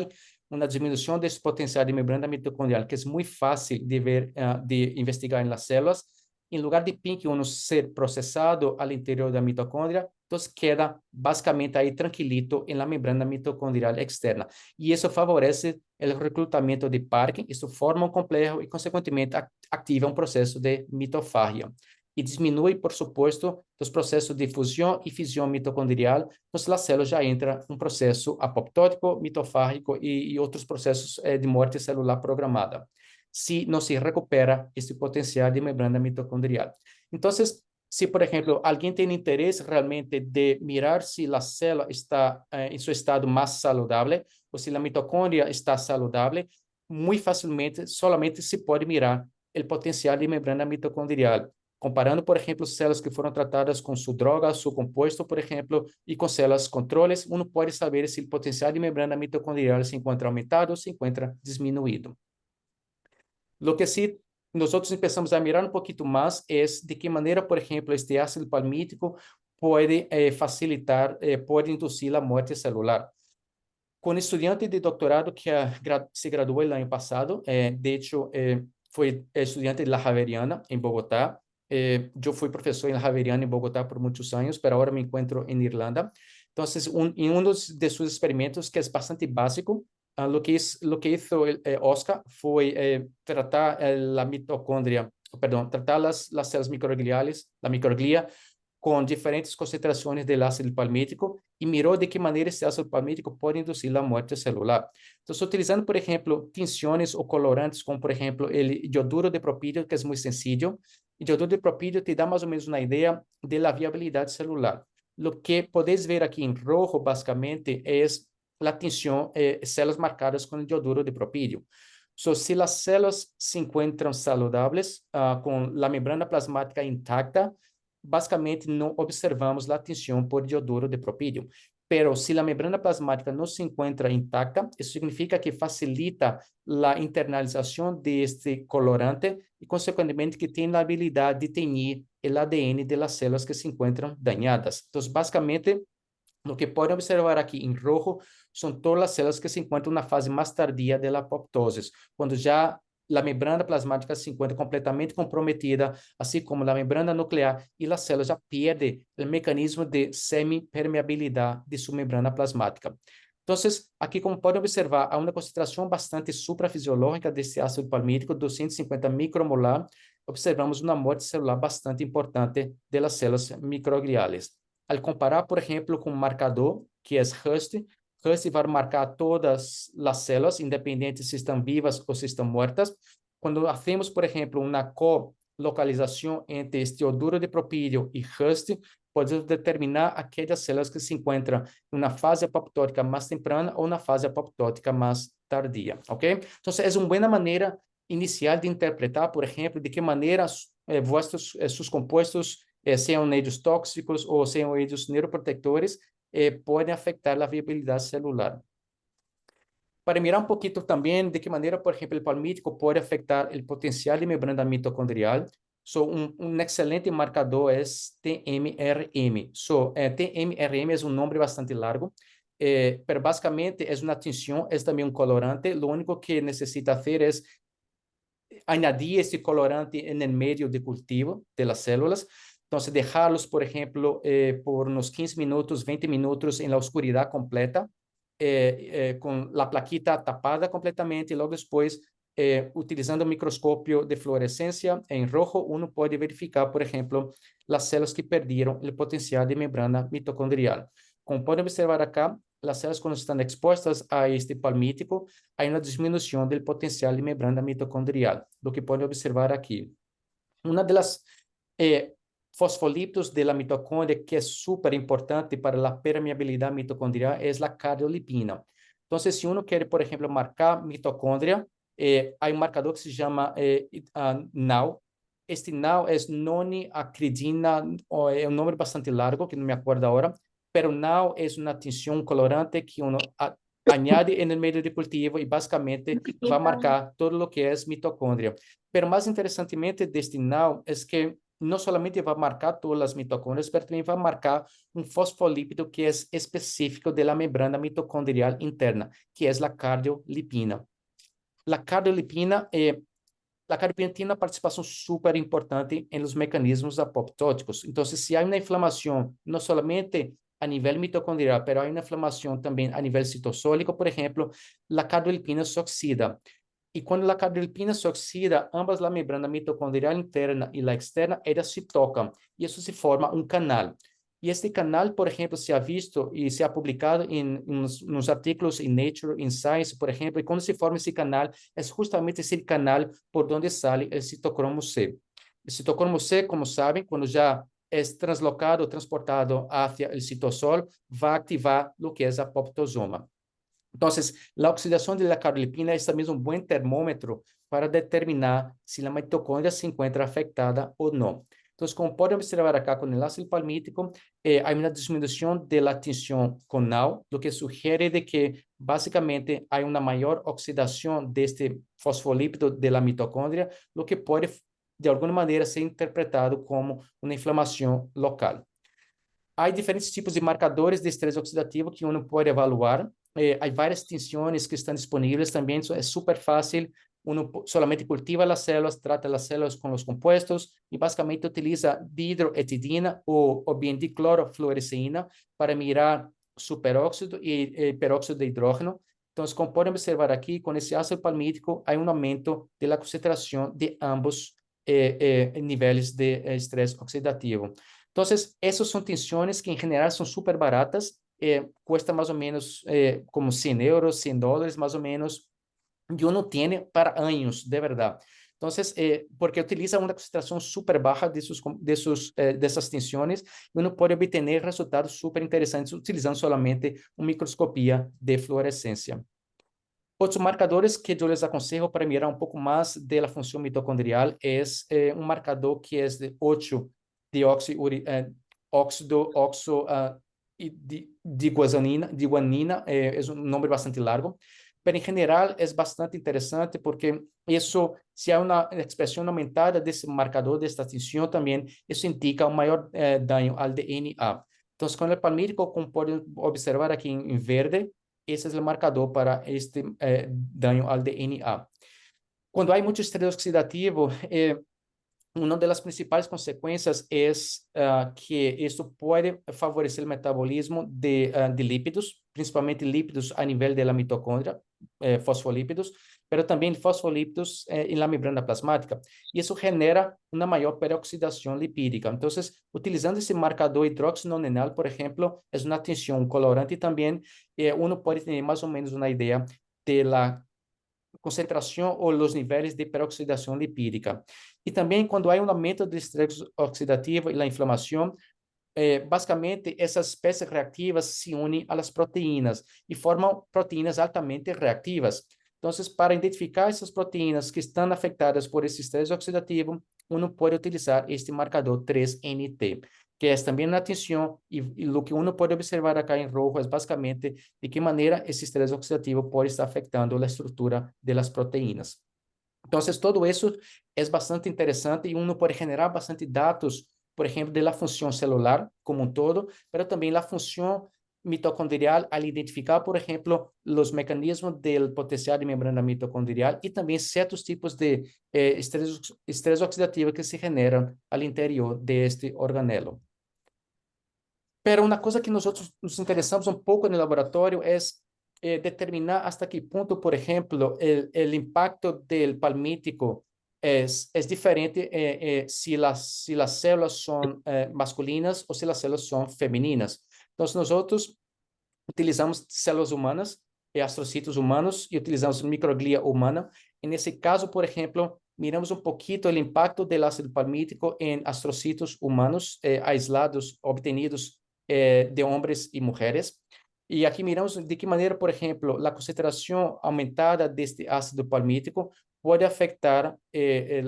uma diminuição desse potencial de membrana mitocondrial, que é muito fácil de ver, de investigar nas células, em lugar de PINK1 ser processado ao interior da mitocôndria, então queda basicamente aí tranquilito na membrana mitocondrial externa. E isso favorece o recrutamento de Parkin, isso forma um complexo e, consequentemente, ativa um processo de mitofagia. E diminui, por suposto, os processos de fusão e fissão mitocondrial, então a célula já entra um processo apoptótico, mitofágico e outros processos de morte celular programada, se não se recupera esse potencial de membrana mitocondrial. Então, se, por exemplo, alguém tem interesse realmente de mirar se a célula está em seu estado mais saudável, ou se a mitocôndria está saudável, muito facilmente, solamente se pode mirar o potencial de membrana mitocondrial, comparando, por exemplo, células que foram tratadas com sua droga, seu composto, por exemplo, e com células controles, uno pode saber se o potencial de membrana mitocondrial se encontra aumentado ou se encontra diminuído. Lo que sí nosotros empezamos a mirar un poquito más es de qué manera, por ejemplo, este ácido palmítico puede facilitar, puede inducir la muerte celular. Con estudiante de doctorado que se graduó el año pasado, de hecho, fue estudiante de la Javeriana en Bogotá. Yo fui profesor en la Javeriana en Bogotá por muchos años, pero ahora me encuentro en Irlanda. Entonces, en uno de sus experimentos, que es bastante básico, lo que hizo Oscar fue tratar la mitocondria, perdón, tratar las células microgliales, la microglia, com diferentes concentrações de ácido palmítico e mirou de que maneira esse ácido palmítico pode induzir a morte celular. Então, utilizando, por exemplo, tinções ou colorantes, como, por exemplo, o ioduro de propídio, que é muito sencillo. O ioduro de propídio te dá mais ou menos uma ideia da viabilidade celular. O que podes ver aqui em rojo, basicamente, é a tinção, células marcadas com o ioduro de propídio. Si las células se encuentran saludables, con la membrana plasmática intacta, básicamente no observamos la tinción por dioduro de propíleo. Pero si la membrana plasmática no se encuentra intacta, eso significa que facilita la internalización de este colorante y consecuentemente que tiene la habilidad de teñir el ADN de las células que se encuentran dañadas. Entonces, básicamente, lo que pueden observar aquí en rojo son todas las células que se encuentran en una fase más tardía de la apoptosis, cuando ya la membrana plasmática se encuentra completamente comprometida, así como la membrana nuclear, y la célula ya pierde el mecanismo de semipermeabilidad de su membrana plasmática. Entonces, aquí, como pueden observar, hay una concentración bastante suprafisiológica de este ácido palmítico, 250 micromolar. Observamos una muerte celular bastante importante de las células microgliales. Al comparar, por ejemplo, con un marcador, que es HUST, HUST va a marcar todas las células, independiente si están vivas o si están muertas. Cuando hacemos, por ejemplo, una colocalización entre estioduro de propíleo y HUST, podemos determinar aquellas células que se encuentran en una fase apoptótica más temprana o una fase apoptótica más tardía, ¿ok? Entonces, es una buena manera inicial de interpretar, por ejemplo, de qué manera sus compuestos, sean ellos tóxicos o sean ellos neuroprotectores, pueden afectar la viabilidad celular. Para mirar un poquito también de qué manera, por ejemplo, el palmítico puede afectar el potencial de membrana mitocondrial. Un excelente marcador es TMRM. TMRM es un nombre bastante largo, pero básicamente es una tinción, es también un colorante. Lo único que necesita hacer es añadir ese colorante en el medio de cultivo de las células. Entonces, dejarlos, por ejemplo, por unos 15 minutos, 20 minutos en la oscuridad completa, con la plaquita tapada completamente, y luego después, utilizando el microscopio de fluorescencia en rojo, uno puede verificar, por ejemplo, las células que perdieron el potencial de membrana mitocondrial. Como pueden observar acá, las células cuando están expuestas a este palmítico, hay una disminución del potencial de membrana mitocondrial, lo que pueden observar aquí. Una de las fosfolípidos de la mitocondria que es súper importante para la permeabilidad mitocondrial es la cardiolipina. Entonces, si uno quiere, por ejemplo, marcar mitocondria, hay un marcador que se llama NAU. Este NAU es noni-acridina, es un nombre bastante largo que no me acuerdo ahora, pero NAU es una tinción colorante que uno añade en el medio de cultivo y básicamente va a marcar todo lo que es mitocondria. Pero más interesantemente de este NAU es que no solamente va a marcar todas las mitocondrias, pero también va a marcar un fosfolípido que es específico de la membrana mitocondrial interna, que es la cardiolipina. La cardiolipina, tiene una participación súper importante en los mecanismos apoptóticos. Entonces, si hay una inflamación, no solamente a nivel mitocondrial, pero hay una inflamación también a nivel citosólico, por ejemplo, la cardiolipina se oxida. Y cuando la cardiolipina se oxida, ambas la membrana mitocondrial interna y la externa, ellas se tocan y eso se forma un canal. Y este canal, por ejemplo, se ha visto y se ha publicado en unos artículos en Nature, en Science, por ejemplo, y cuando se forma ese canal, es justamente ese canal por donde sale el citocromo C. El citocromo C, como saben, cuando ya es translocado, transportado hacia el citosol, va a activar lo que es apoptosoma. Entonces, la oxidación de la cardiolipina es también un buen termómetro para determinar si la mitocondria se encuentra afectada o no. Entonces, como pueden observar acá con el ácido palmítico, hay una disminución de la tinción con NAU, lo que sugiere de que básicamente hay una mayor oxidación de este fosfolípido de la mitocondria, lo que puede de alguna manera ser interpretado como una inflamación local. Hay diferentes tipos de marcadores de estrés oxidativo que uno puede evaluar. Hay varias tinciones que están disponibles también. Es súper fácil. Uno solamente cultiva las células, trata las células con los compuestos y básicamente utiliza dihidroetidina o bien diclorofluoresceína para mirar superóxido y peróxido de hidrógeno. Entonces, como pueden observar aquí, con ese ácido palmítico hay un aumento de la concentración de ambos niveles de estrés oxidativo. Entonces, esas son tensiones que en general son súper baratas, cuesta más o menos como 100 euros, 100 dólares más o menos, y uno tiene para años, de verdad. Entonces, porque utiliza una concentración súper baja de esas tensiones, y uno puede obtener resultados súper interesantes utilizando solamente una microscopía de fluorescencia. Outros marcadores que eu les aconselho para mirar um pouco mais da função mitocondrial é um marcador que é de 8 óxido oxo, de guanina, é um nome bastante largo, mas em geral é bastante interessante porque isso, se há uma expressão aumentada desse marcador, desta distinção também, isso indica um maior dano ao DNA. Então, com o palmítico, como podem observar aqui em verde, esse é o marcador para este dano ao DNA. Quando há muito estresse oxidativo, uma das principais consequências é que isso pode favorecer o metabolismo de lípidos, principalmente lípidos a nível da mitocôndria, fosfolípidos, mas também fosfolípidos na membrana plasmática. E isso genera uma maior peroxidação lipídica. Então, utilizando esse marcador hidroxinonenal, por exemplo, é uma atenção colorante e também uno pode ter mais ou menos uma ideia da concentração ou os níveis de peroxidação lipídica. E também, quando há um aumento do estresse oxidativo e a inflamação, basicamente, essas espécies reativas se unem às proteínas e formam proteínas altamente reativas. Então, para identificar essas proteínas que estão afetadas por esse estresse oxidativo, uno pode utilizar este marcador 3NT, que é também na atenção, e o que uno pode observar acá em rojo é basicamente de que maneira esse estresse oxidativo pode estar afetando a estrutura das proteínas. Então, todo isso é bastante interessante e uno pode generar bastante dados, por exemplo, da função celular como um todo, mas também da função mitocondrial al identificar, por exemplo, os mecanismos do potencial de membrana mitocondrial e também certos tipos de estresse oxidativo que se generam ao interior deste organelo. Pero uma coisa que nós nos interessamos um pouco no laboratório é determinar hasta que ponto, por exemplo, o impacto do palmítico é diferente se as células são masculinas ou se as células são femininas. Então, nós utilizamos células humanas, astrocitos humanos, e utilizamos microglia humana. E nesse caso, por exemplo, miramos um pouquinho o impacto do ácido palmítico em astrocitos humanos aislados, obtenidos de homens e mulheres. E aqui miramos de que maneira, por exemplo, a concentração aumentada deste ácido palmítico pode afetar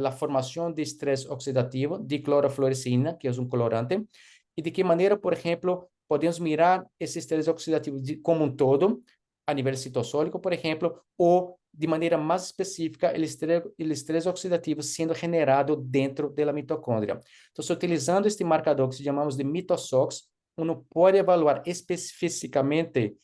a formação de estresse oxidativo, de clorofluorescina, que é um colorante, e de que maneira, por exemplo, podemos mirar esse estresse oxidativo como um todo, a nível citossólico, por exemplo, ou de maneira mais específica, o estresse oxidativo sendo generado dentro da mitocôndria. Então, utilizando este marcador que chamamos de mitosox, uno pode evaluar especificamente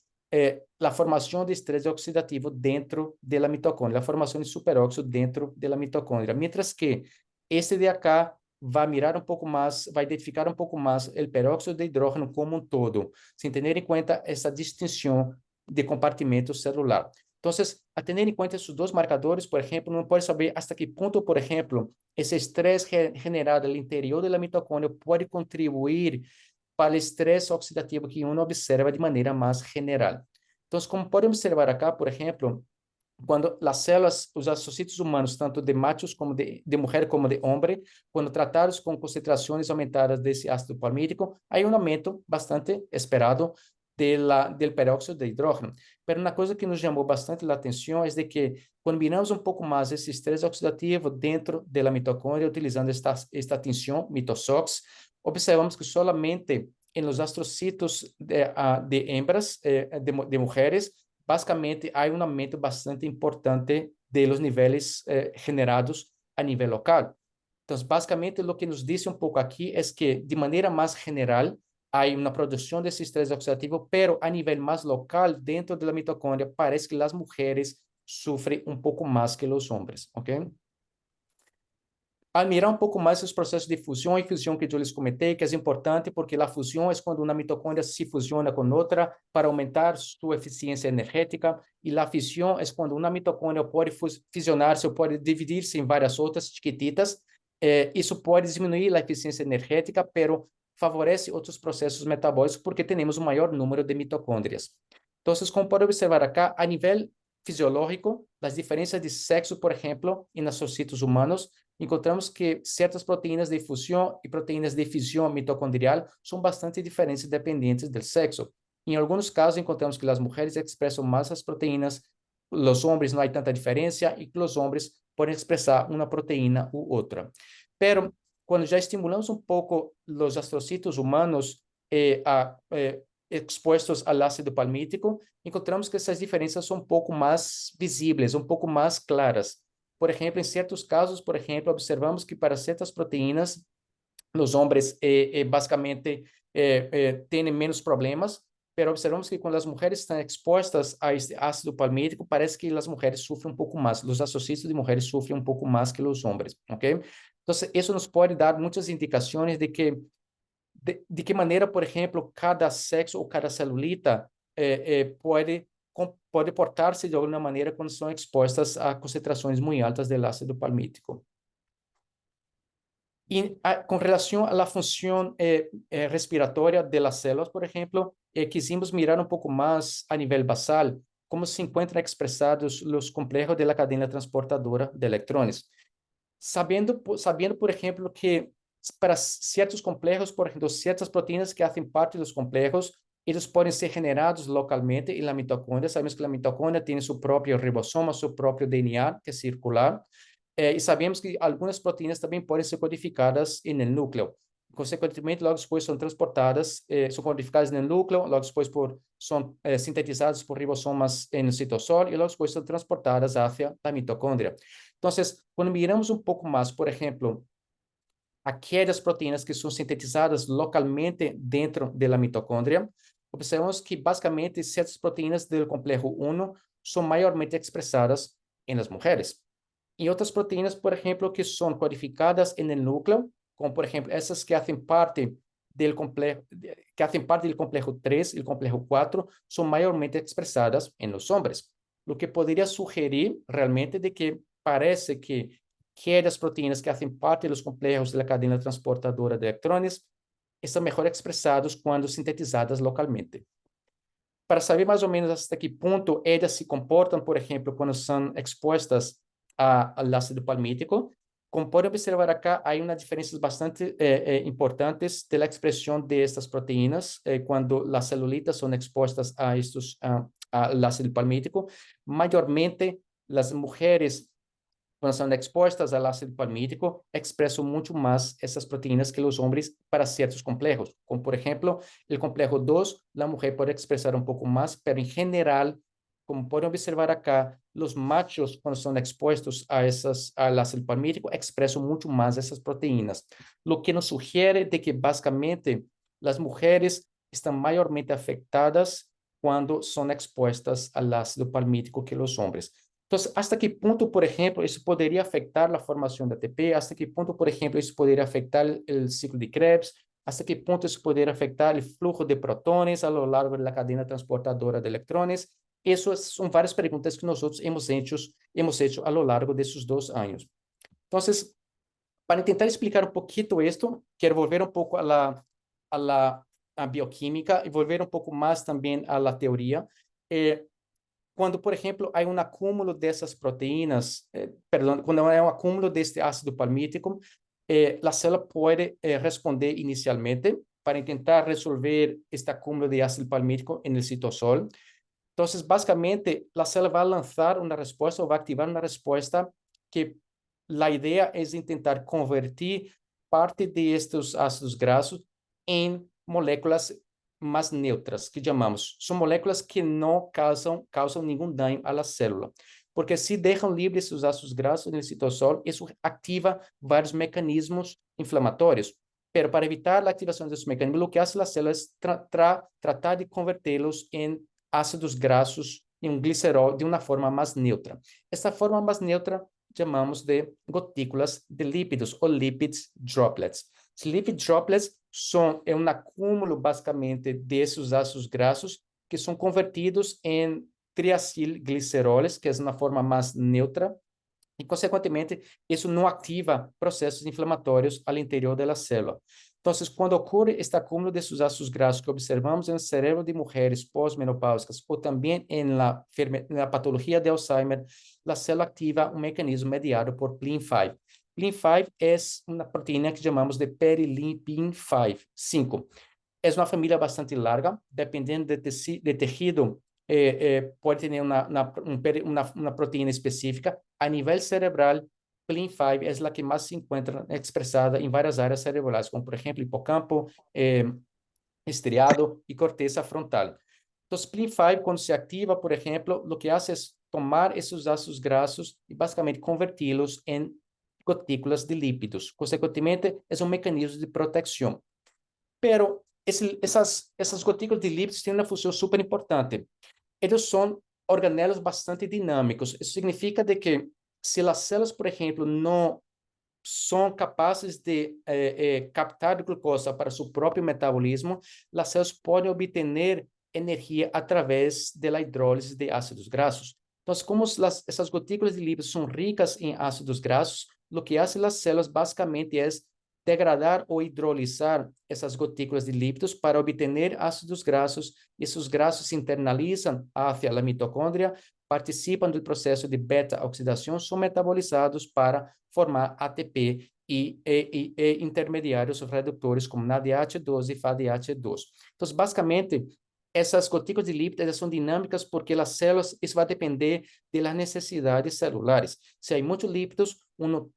a formação de estresse oxidativo dentro da mitocôndria, a formação de superóxido dentro da mitocôndria, mientras que este de acá vai mirar um pouco mais, vai identificar um pouco mais o peróxido de hidrogênio como um todo, sem ter em conta essa distinção de compartimento celular. Então, a ter em conta esses dois marcadores, por exemplo, não pode saber até que ponto, por exemplo, esse estresse generado no interior da mitocôndria pode contribuir para o estresse oxidativo que uno observa de maneira mais general. Então, como pode observar acá, por exemplo, quando as células, os asocitos humanos, tanto de machos como de mulher como de homem, quando tratados com concentrações aumentadas desse ácido palmítico, há um aumento bastante esperado del peróxido de hidrogênio. Mas uma coisa que nos chamou bastante a atenção é de que, quando miramos um pouco mais esse estresse oxidativo dentro da mitocôndria, utilizando esta tinção, mitosox, observamos que solamente em los astrocitos de hembras, de mulheres, basicamente há um aumento bastante importante de los níveis generados a nível local. Então, basicamente, o que nos diz um pouco aqui é que, de maneira mais general, há uma produção desse estresse oxidativo, pero a nível mais local, dentro da mitocôndria, parece que as mulheres sofrem um pouco mais que os homens, ok? Al mirar um pouco mais os processos de fusão e fusão que eu lhes comentei, que é importante porque a fusão é quando uma mitocôndria se fusiona com outra para aumentar sua eficiência energética, e a fissão é quando uma mitocôndria pode fusionar-se ou pode dividir-se em várias outras chiquititas. Isso pode diminuir a eficiência energética, pero favorece outros processos metabólicos porque temos um maior número de mitocôndrias. Então, como pode observar acá, a nível fisiológico, as diferenças de sexo, por exemplo, em asocitos humanos, encontramos que certas proteínas de fusão e proteínas de fissão mitocondrial são bastante diferentes dependentes do sexo. Em alguns casos, encontramos que as mulheres expressam mais as proteínas los hombres no hay tanta diferencia y que los hombres pueden expresar una proteína u otra. Pero cuando ya estimulamos un poco los astrocitos humanos expuestos al ácido palmítico, encontramos que essas diferenças são um pouco mais visíveis, um pouco mais claras. Por exemplo, em certos casos, por exemplo, observamos que para certas proteínas, os homens basicamente têm menos problemas, mas observamos que quando as mulheres estão expostas a este ácido palmítico, parece que as mulheres sofrem um pouco mais, os associados de mulheres sofrem um pouco mais que os homens, ok? Então, isso nos pode dar muitas indicações de que de que maneira, por exemplo, cada sexo ou cada celulita pode portar-se de alguma maneira quando são expostas a concentrações muito altas de ácido palmítico. E com relação à função respiratória das células, por exemplo, quisimos mirar um pouco mais a nível basal como se encontram expressados os complexos da cadeia transportadora de eletrões. Sabendo, por exemplo, que para certos complexos, por exemplo, certas proteínas que fazem parte dos complexos, eles podem ser generados localmente na mitocôndria. Sabemos que a mitocôndria tem seu próprio ribossoma, seu próprio DNA, que é circular, e sabemos que algumas proteínas também podem ser codificadas no núcleo. Consequentemente, logo depois são transportadas, são codificadas no núcleo, logo depois são sintetizadas por ribossomas no citosol e logo depois são transportadas hacia a mitocôndria. Então, quando miramos um pouco mais, por exemplo, aquelas proteínas que são sintetizadas localmente dentro da mitocôndria, observamos que basicamente certas proteínas do complexo 1 são maiormente expressadas nas mulheres. E outras proteínas, por exemplo, que são codificadas no núcleo, como por exemplo essas que fazem parte do complexo 3 e do complexo 4, são maiormente expressadas nos homens, o que poderia sugerir realmente de que parece que aquelas proteínas que fazem parte dos complexos da cadeia transportadora de eletrões estão melhor expressados quando sintetizadas localmente. Para saber mais ou menos até que ponto elas se comportam, por exemplo, quando são expostas ao ácido palmítico, como podem observar acá, há uma diferenças bastante importantes da expressão destas proteínas quando as celulitas são expostas ao ácido palmítico. Maiormente, as mulheres quando são expostas ao ácido palmítico, expressam muito mais essas proteínas que os homens para certos complexos. Como, por exemplo, o complexo 2, a mulher pode expressar um pouco mais, mas, em geral, como podem observar acá, os machos, quando são expostos ao ácido palmítico, expressam muito mais essas proteínas, o que nos sugere de que, basicamente, as mulheres estão maiormente afetadas quando são expostas ao ácido palmítico que os homens. Então, hasta que ponto, por exemplo, isso poderia afetar a formação de ATP? Hasta que ponto, por exemplo, isso poderia afetar o ciclo de Krebs? Hasta que ponto isso poderia afetar o fluxo de protones ao longo da cadeia transportadora de eletrões? Essas são várias perguntas que nós hemos hecho ao longo desses 2 anos. Então, para tentar explicar um pouquinho isto, quero volver um pouco à bioquímica e volver um pouco mais também à teoria. Quando, por exemplo, há um acúmulo dessas proteínas, quando há um acúmulo deste ácido palmítico, a célula pode responder inicialmente para tentar resolver este acúmulo de ácido palmítico no citosol. Então, basicamente, a célula vai lançar uma resposta ou vai ativar uma resposta que a ideia é tentar convertir parte destes ácidos graxos em moléculas mais neutras, que chamamos. São moléculas que não causam nenhum dano à célula. Porque se deixam livres os ácidos graxos no citosol, isso ativa vários mecanismos inflamatórios. Mas para evitar a ativação desses mecanismos, o que faz a célula é tratar de convertê-los em ácidos graxos em um glicerol de uma forma mais neutra. Essa forma mais neutra chamamos de gotículas de lípidos ou lipid droplets. Os lipid droplets são um acúmulo, basicamente, desses ácidos graxos que são convertidos em triacilgliceroles, que é uma forma mais neutra, e, consequentemente, isso não ativa processos inflamatórios ao interior da célula. Então, quando ocorre este acúmulo desses ácidos graxos que observamos no cérebro de mulheres pós-menopáusicas ou também na patologia de Alzheimer, a célula ativa um mecanismo mediado por PLIN5. PLIN5 é uma proteína que chamamos de perilipin 5. É uma família bastante larga, dependendo de tecido pode ter uma proteína específica. A nível cerebral, PLIN5 é a que mais se encontra expressada em várias áreas cerebrais, como, por exemplo, hipocampo, estriado e corteza frontal. Então, PLIN5, quando se ativa, por exemplo, o que hace é tomar esses ácidos graxos e basicamente converti-los em gotículas de lípidos. Consequentemente, é um mecanismo de proteção. Pero essas gotículas de lípidos têm uma função super importante. Eles são organelos bastante dinâmicos. Isso significa de que se as células, por exemplo, não são capazes de captar glucosa para seu próprio metabolismo, as células podem obter energia através da hidrólise de ácidos graxos. Então, como essas gotículas de lípidos são ricas em ácidos graxos, o que fazem as células basicamente é degradar ou hidrolisar essas gotículas de lípidos para obter ácidos graxos. Esses graxos se internalizam hacia a mitocôndria, participam do processo de beta-oxidação, são metabolizados para formar ATP e intermediários redutores como NADH2 e FADH2. Então, basicamente, essas gotículas de lípidos são dinâmicas porque as células, isso vai depender das necessidades celulares. Se há muitos lípidos, uno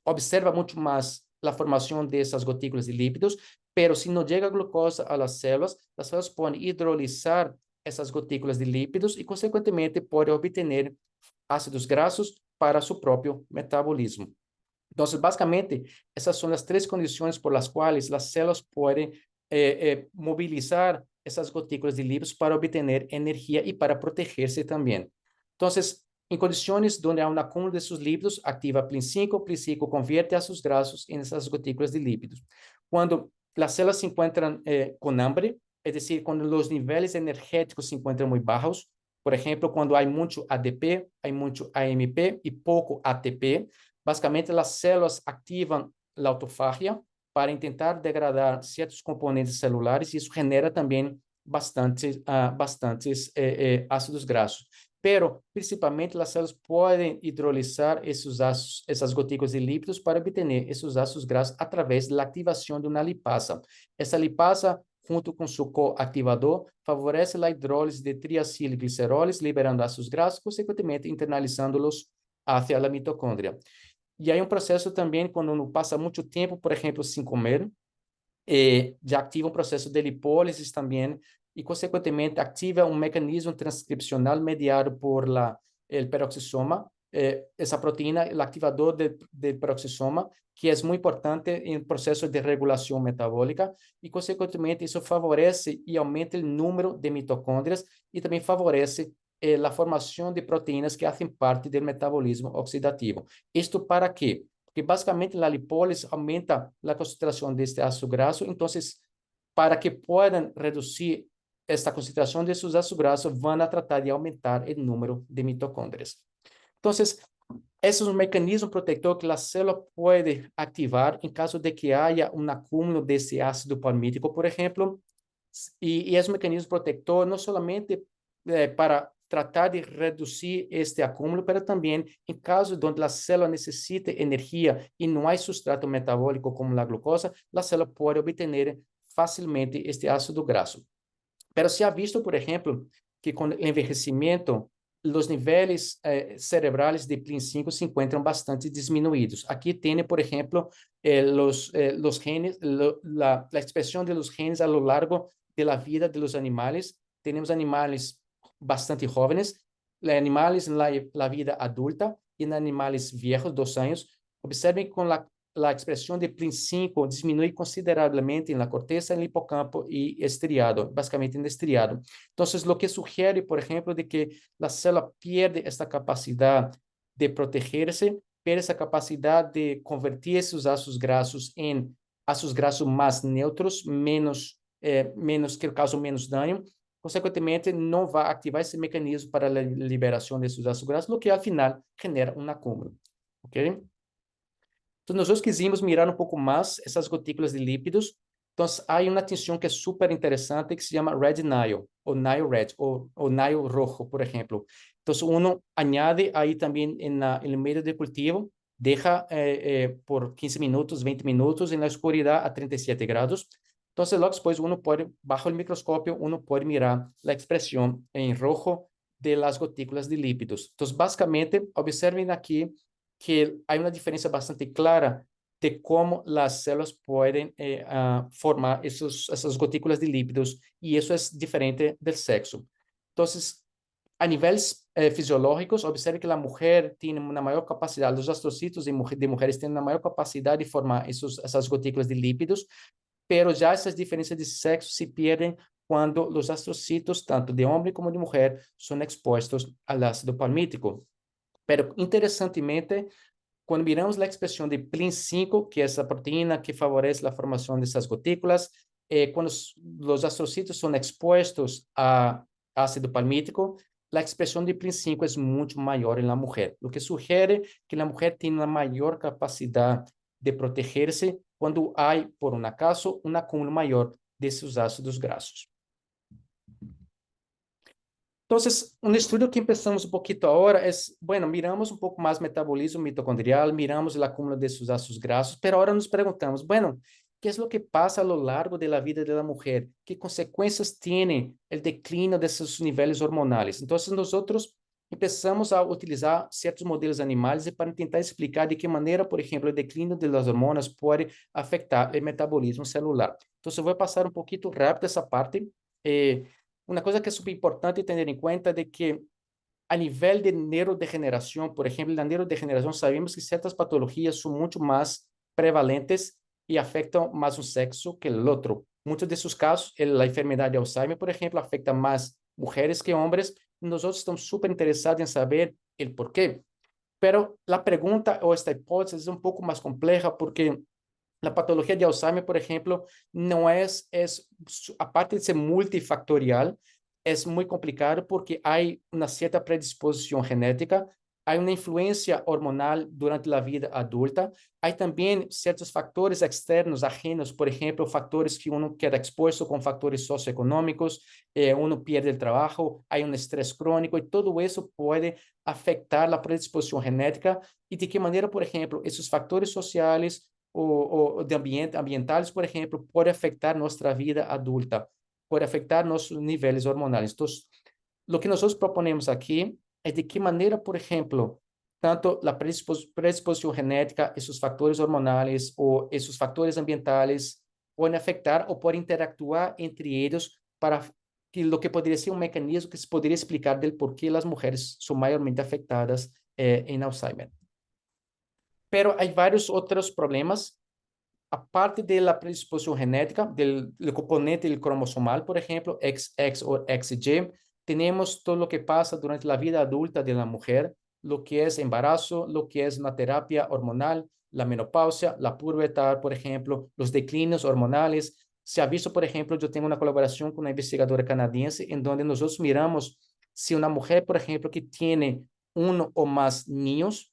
observa muito mais a formação dessas gotículas de lípidos, pero se não chega glucosa às células, as células podem hidrolisar essas gotículas de lípidos e, consequentemente, podem obter ácidos graxos para seu próprio metabolismo. Então, basicamente, essas são as três condições por as quais as células podem mobilizar essas gotículas de lípidos para obter energia e para proteger-se também. Então, em condições onde há um acúmulo desses lípidos, ativa PLIN5, PLIN5 convierte ácidos graxos em essas gotículas de lípidos. Quando as células se encontram com hambre, é decir, quando os níveis energéticos se encontram muito baixos, por exemplo, quando há muito ADP, há muito AMP e pouco ATP, basicamente as células ativam a autofagia para tentar degradar certos componentes celulares e isso genera também bastantes ácidos graxos. Pero, principalmente, as células podem hidrolisar essas gotículas de lípidos para obter esses ácidos graxos através da ativação de uma lipasa. Essa lipasa, junto com seu coativador, favorece a hidrólise de triacilglicerolis, liberando ácidos graxos, consequentemente internalizando-los hacia a mitocôndria. E aí um processo também, quando uno passa muito tempo, por exemplo, sem comer, já ativa um processo de lipólise também, e, consequentemente, ativa um mecanismo transcripcional mediado por o peroxissoma, essa proteína, o ativador do peroxissoma, que é muito importante em processo de regulação metabólica, e, consequentemente, isso favorece e aumenta o número de mitocôndrias e também favorece a formação de proteínas que fazem parte do metabolismo oxidativo. Isto para quê? Porque, basicamente, a lipólise aumenta a concentração deste ácido graxo, então, para que possam reduzir esta concentração desses ácidos graxos, vão tratar de aumentar o número de mitocôndrias. Então, esse é um mecanismo protetor que a célula pode ativar em caso de que haja um acúmulo desse ácido palmítico, por exemplo, e é um mecanismo protetor não somente para tratar de reduzir este acúmulo, mas também em caso onde a célula necessite energia e não há substrato metabólico como a glucosa, a célula pode obter facilmente este ácido graxo. Pero se ha visto, por ejemplo, que con el envejecimiento, los niveles cerebrales de PLIN5 se encuentran bastante disminuidos. Aquí tiene, por ejemplo, los genes, la expresión de los genes a lo largo de la vida de los animales. Tenemos animales bastante jóvenes, animales en la vida adulta y en animales viejos, 2 años. Observen con la expresión de PLIN5 disminuye considerablemente en la corteza, en el hipocampo y estriado, básicamente en estriado. Entonces, lo que sugiere, por ejemplo, de que la célula pierde esta capacidad de protegerse, pierde esa capacidad de convertir esos ácidos graxos en ácidos graxos más neutros, menos que causam menos daño. Consequentemente, não vai ativar esse mecanismo para a liberação desses ácidos graxos, o que, ao final, genera um acúmulo. Ok? Então, nós quisimos mirar um pouco mais essas gotículas de lípidos. Então, há uma tinção que é super interessante que se chama Red Nile, ou Nile Red, ou Nile Rojo, por exemplo. Então, uno añade aí também no meio de cultivo, deixa por 15 minutos, 20 minutos, na escuridão a 37 graus. Entonces, luego después uno puede, bajo el microscopio, uno puede mirar la expresión en rojo de las gotículas de lípidos. Entonces, básicamente, observen aquí que hay una diferencia bastante clara de cómo las células pueden formar esas gotículas de lípidos, y eso es diferente del sexo. Entonces, a niveles fisiológicos, observe que la mujer tiene una mayor capacidad, los astrocitos de mujeres tienen una mayor capacidad de formar esas gotículas de lípidos, pero ya esas diferencias de sexo se pierden cuando los astrocitos, tanto de hombre como de mujer, son expuestos al ácido palmítico. Pero interesantemente, cuando miramos la expresión de PLIN5, que es la proteína que favorece la formación de esas gotículas, cuando los astrocitos son expuestos a ácido palmítico, la expresión de PLIN5 es mucho mayor en la mujer, lo que sugiere que la mujer tiene una mayor capacidad de protegerse cuando hay, por un acaso, un acúmulo mayor de esos ácidos grasos. Entonces, un estudio que empezamos un poquito ahora es, bueno, miramos un poco más metabolismo mitocondrial, miramos el acúmulo de sus ácidos grasos, pero ahora nos preguntamos, bueno, ¿qué es lo que pasa a lo largo de la vida de la mujer? ¿Qué consecuencias tiene el declino de esos niveles hormonales? Entonces, nosotros empezamos a utilizar ciertos modelos animales para intentar explicar de qué manera, por ejemplo, el declino de las hormonas puede afectar el metabolismo celular. Entonces, voy a pasar un poquito rápido esa parte. Una cosa que es súper importante tener en cuenta de que a nivel de neurodegeneración, por ejemplo, la neurodegeneración, sabemos que ciertas patologías son mucho más prevalentes y afectan más un sexo que el otro. Muchos de esos casos, la enfermedad de Alzheimer, por ejemplo, afecta más mujeres que hombres. Nosotros estamos súper interesados en saber el por qué. Pero la pregunta o esta hipótesis es un poco más compleja porque la patología de Alzheimer, por ejemplo, no aparte de ser multifactorial, es muy complicado porque hay una cierta predisposición genética, hay una influencia hormonal durante la vida adulta, hay también ciertos factores externos, ajenos, por ejemplo, factores que uno queda expuesto con factores socioeconómicos, uno pierde el trabajo, hay un estrés crónico, y todo eso puede afectar la predisposición genética. Y de qué manera, por ejemplo, esos factores sociales o de ambientales, por ejemplo, pode afetar nossa vida adulta, pode afetar nossos níveis hormonais. Então, o que nós proponemos aqui é de que maneira, por exemplo, tanto a predisposição genética, esses fatores hormonais ou esses fatores ambientales podem afetar ou podem interactuar entre eles para que o que poderia ser um mecanismo que se poderia explicar del porquê as mulheres são maiormente afetadas em Alzheimer. Pero hay varios otros problemas, aparte de la predisposición genética, del componente del cromosomal, por ejemplo, XX o XY, tenemos todo lo que pasa durante la vida adulta de la mujer, lo que es embarazo, lo que es una terapia hormonal, la menopausia, la pubertad, por ejemplo, los declinios hormonales. Se ha visto, por ejemplo, yo tengo una colaboración con una investigadora canadiense en donde nosotros miramos si una mujer, por ejemplo, que tiene uno o más niños,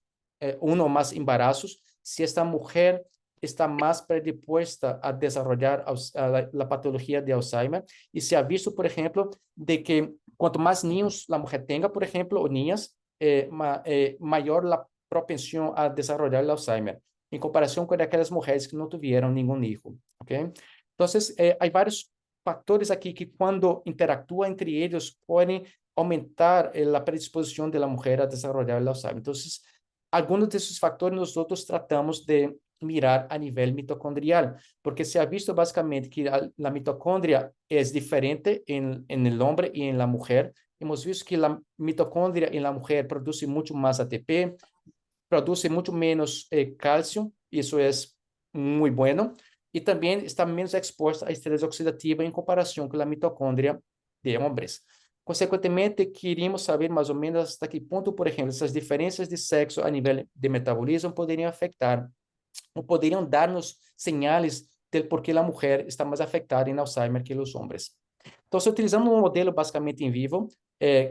uno o más embarazos, si esta mujer está más predispuesta a desarrollar la patología de Alzheimer. Y se ha visto, por ejemplo, de que cuanto más niños la mujer tenga, por ejemplo, o niñas, mayor la propensión a desarrollar el Alzheimer, en comparación con aquellas mujeres que no tuvieron ningún hijo. ¿Okay? Entonces, hay varios factores aquí que cuando interactúan entre ellos pueden aumentar la predisposición de la mujer a desarrollar el Alzheimer. Entonces, algunos de esos factores nosotros tratamos de mirar a nivel mitocondrial, porque se ha visto básicamente que la mitocondria es diferente en el hombre y en la mujer. Hemos visto que la mitocondria en la mujer produce mucho más ATP, produce mucho menos calcio, y eso es muy bueno, y también está menos expuesta a estrés oxidativo en comparación con la mitocondria de hombres. Consequentemente, queríamos saber mais ou menos hasta que ponto, por exemplo, essas diferenças de sexo a nível de metabolismo poderiam afetar ou poderiam dar-nos señales del por qué a mulher está mais afetada em Alzheimer que os homens. Então, utilizamos um modelo basicamente em vivo,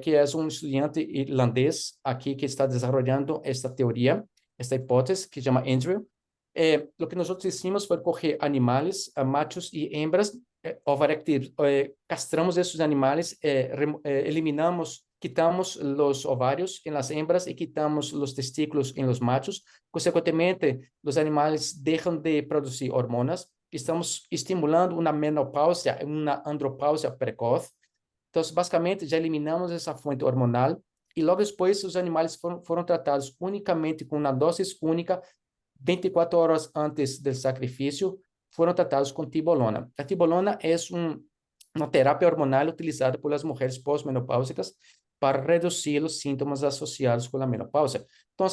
que é um estudante irlandês aqui que está desenvolvendo esta teoria, esta hipótese, que se chama Andrew. Lo que nós hicimos foi coger animais, machos e hembras, overactive, castramos esses animais, eliminamos, quitamos os ovários em las hembras e quitamos os testículos em los machos. Consequentemente, os animais deixam de produzir hormonas, estamos estimulando uma menopausia, uma andropausia precoce. Então, basicamente, já eliminamos essa fonte hormonal e logo depois os animais foram tratados unicamente com uma dose única, 24 horas antes do sacrifício, foram tratados com tibolona. A tibolona é uma terapia hormonal utilizada pelas mulheres pós-menopáusicas para reduzir os sintomas associados com a menopausa. Então,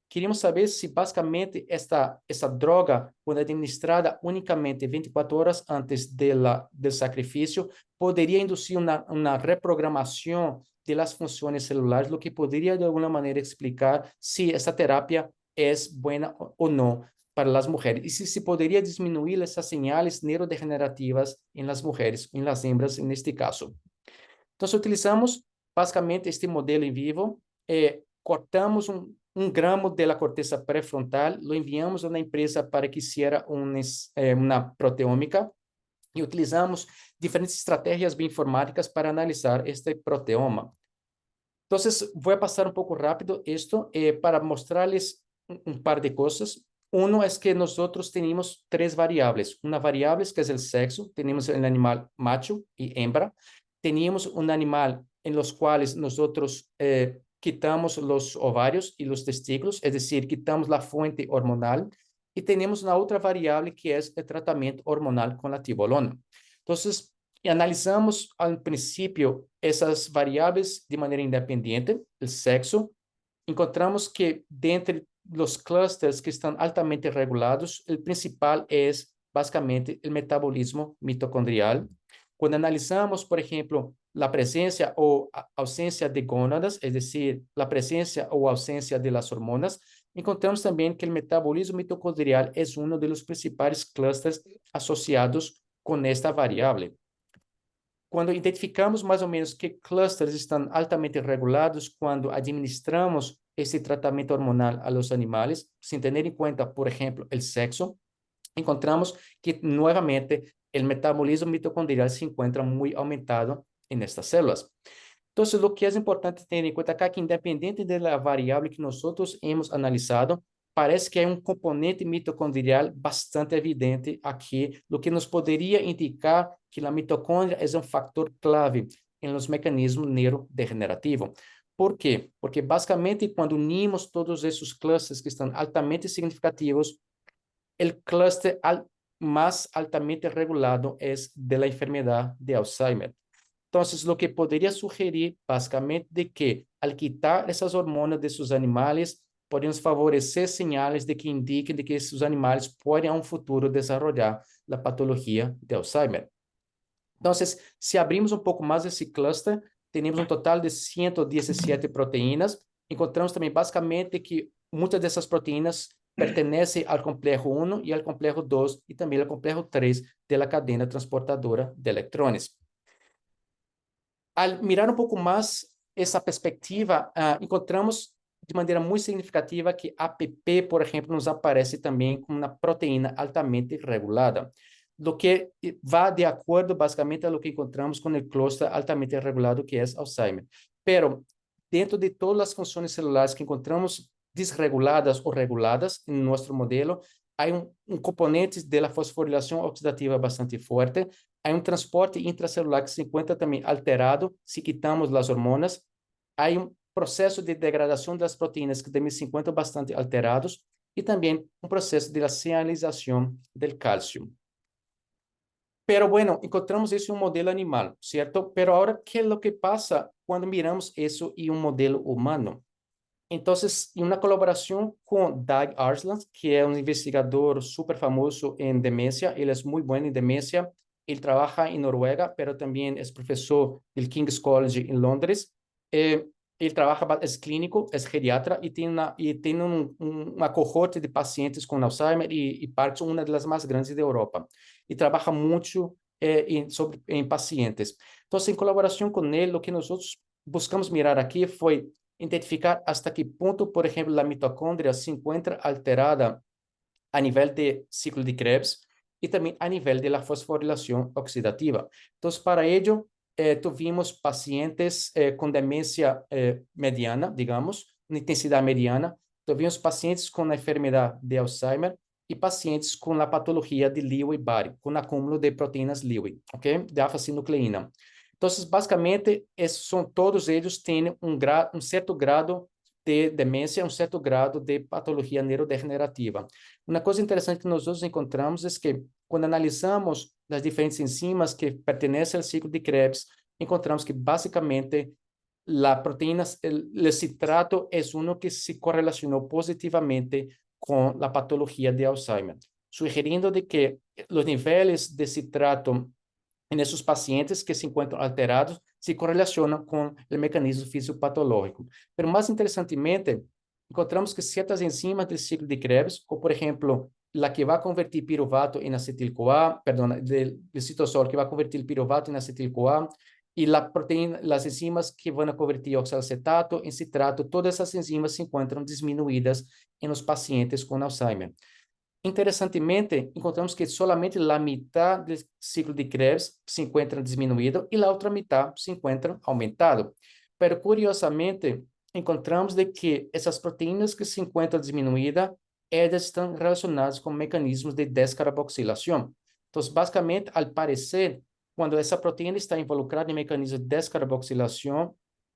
queríamos saber se basicamente essa droga, quando administrada unicamente 24 horas antes do sacrifício, poderia induzir uma reprogramação das funções celulares, o que poderia de alguma maneira explicar se essa terapia é boa ou não para as mulheres e se poderia diminuir essas señales neurodegenerativas em las mulheres, em las hembras, neste caso. Então, utilizamos basicamente este modelo em vivo, cortamos um gramo da corteza pré-frontal, lo enviamos a uma empresa para que hiciera uma proteômica e utilizamos diferentes estratégias bioinformáticas para analisar este proteoma. Então, vou passar um pouco rápido isto para mostrar-lhes um par de coisas. Uno es que nosotros tenemos tres variables. Una variable que es el sexo. Tenemos el animal macho y hembra. Teníamos un animal en los cuales nosotros quitamos los ovarios y los testículos, es decir, quitamos la fuente hormonal. Y tenemos una otra variable que es el tratamiento hormonal con la tibolona. Entonces, analizamos al principio esas variables de manera independiente, el sexo. Encontramos que dentro los clusters que están altamente regulados, el principal es básicamente el metabolismo mitocondrial. Cuando analizamos, por ejemplo, la presencia o ausencia de gónadas, es decir, la presencia o ausencia de las hormonas, encontramos también que el metabolismo mitocondrial es uno de los principales clusters asociados con esta variable. Quando identificamos mais ou menos que clusters estão altamente regulados quando administramos esse tratamento hormonal a los animais, sem ter em conta, por exemplo, o sexo, encontramos que, novamente, o metabolismo mitocondrial se encontra muito aumentado em estas células. Então, o que é importante ter em conta acá é que, independente da variável que nós hemos analisado, parece que há componente mitocondrial bastante evidente aqui, o que nos poderia indicar que a mitocôndria é factor clave em los mecanismos neurodegenerativos. Por quê? Porque, basicamente, quando unimos todos esses clusters que estão altamente significativos, o cluster mais altamente regulado é de la enfermedade de Alzheimer. Então, o que poderia sugerir, basicamente, de que, al quitar essas hormonas de seus animais, podemos favorecer sinais de que indiquem de que esses animais podem, em um futuro, desenvolver a patologia de Alzheimer. Então, se abrimos um pouco mais esse cluster, temos um total de 117 proteínas. Encontramos também, basicamente, que muitas dessas proteínas pertenecem ao complexo 1 e ao complexo 2 e também ao complexo 3 da cadeia transportadora de eletrões. Al mirar um pouco mais essa perspectiva, encontramos de maneira muito significativa que APP, por exemplo, nos aparece também como uma proteína altamente regulada, do que vai de acordo, basicamente, a que encontramos com o cluster altamente regulado, que é Alzheimer. Pero, dentro de todas as funções celulares que encontramos desreguladas ou reguladas em nosso modelo, há componente da fosforilação oxidativa bastante forte, há transporte intracelular que se encontra também alterado se quitamos as hormonas, há processo de degradação das proteínas que também se encontram bastante alterados e também processo de sinalização do cálcio. Pero bueno, encontramos isso em modelo animal, certo? Pero agora, que é o que passa quando miramos isso em modelo humano? Então, em uma colaboração com Doug Arslan, que é investigador super famoso em demência, ele é muito bom em demência, ele trabalha em Noruega, mas também é professor do King's College em Londres. Ele trabalha, é clínico, é geriatra e tem uma cohorte de pacientes com Alzheimer e Parkinson, uma das mais grandes da Europa. E trabalha muito em pacientes. Então, em colaboração com ele, o que nós buscamos mirar aqui foi identificar hasta que ponto, por exemplo, a mitocôndria se encontra alterada a nível de ciclo de Krebs e também a nível de fosforilação oxidativa. Então, para ello, tuvimos pacientes com demência mediana, digamos, uma intensidade mediana, tuvimos pacientes com a enfermedade de Alzheimer e pacientes com a patologia de Lewy-Body, com acúmulo de proteínas Lewy, ok? De alfa-sinucleína. Então, basicamente, todos eles têm um certo grado de demência, um certo grado de patologia neurodegenerativa. Uma coisa interessante que nós encontramos é que, quando analisamos as diferentes enzimas que pertencem ao ciclo de Krebs, encontramos que, basicamente, la proteína, el citrato es uno que se correlacionó positivamente con la patología de Alzheimer, sugiriendo de que los niveles de citrato en esos pacientes que se encuentran alterados se correlacionam com o mecanismo fisiopatológico. Pero mais interessantemente, encontramos que certas enzimas do ciclo de Krebs, como por exemplo, a que vai convertir piruvato em acetil-CoA, perdão, do citosol que vai convertir piruvato em acetil-CoA, e a proteína, as enzimas que vão convertir oxalacetato em citrato, todas essas enzimas se encontram diminuídas em os pacientes com Alzheimer. Interessantemente, encontramos que solamente a metade do ciclo de Krebs se encontra diminuído e a outra metade se encontra aumentado. Pero, curiosamente, encontramos de que essas proteínas que se encontram diminuídas, elas estão relacionadas com mecanismos de descarboxilação. Então, basicamente, al parecer, quando essa proteína está involucrada em mecanismos de descarboxilação,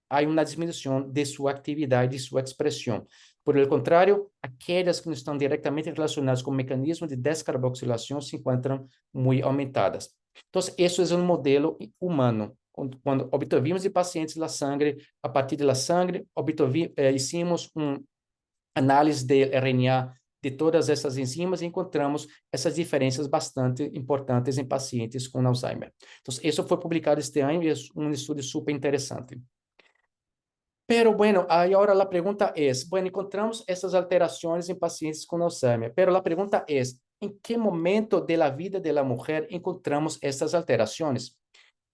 há uma diminuição de sua atividade e sua expressão. Por el contrário, aquelas que não estão diretamente relacionadas com o mecanismo de descarboxilação se encontram muito aumentadas. Então, isso é um modelo humano. Quando obtivemos de pacientes a sangue, a partir da sangue, hicimos análise de RNA de todas essas enzimas e encontramos essas diferenças bastante importantes em pacientes com Alzheimer. Então, isso foi publicado este ano e é um estudo super interessante. Pero bueno, agora a pergunta é, bueno, encontramos essas alterações em pacientes com Alzheimer, pero a pergunta é, em que momento da vida da mulher encontramos essas alterações?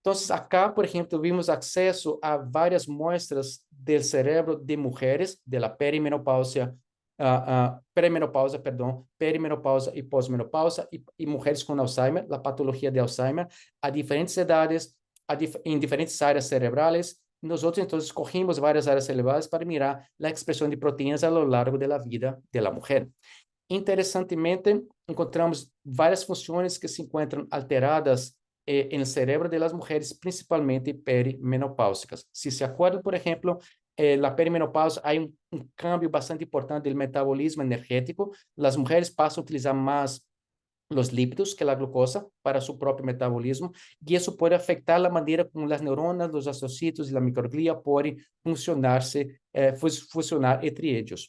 Então, acá, por exemplo, tuvimos acesso a várias muestras do cerebro de mulheres, da perimenopausa, perimenopausa e pós-menopausa, e mulheres com Alzheimer, a patologia de Alzheimer, a diferentes idades, em diferentes áreas cerebrais. Nós, então, escogimos várias áreas cerebrais para mirar a expressão de proteínas ao longo da vida da mulher. Interessantemente, encontramos várias funções que se encontram alteradas no cérebro das mulheres, principalmente perimenopáusicas. Se acuerdan, por exemplo, na perimenopausa há um cambio bastante importante do metabolismo energético. As mulheres passam a utilizar mais os lípidos que a glucosa para seu próprio metabolismo, e isso pode afetar a maneira como as neuronas, os astocitos e a microglia podem funcionar entre eles.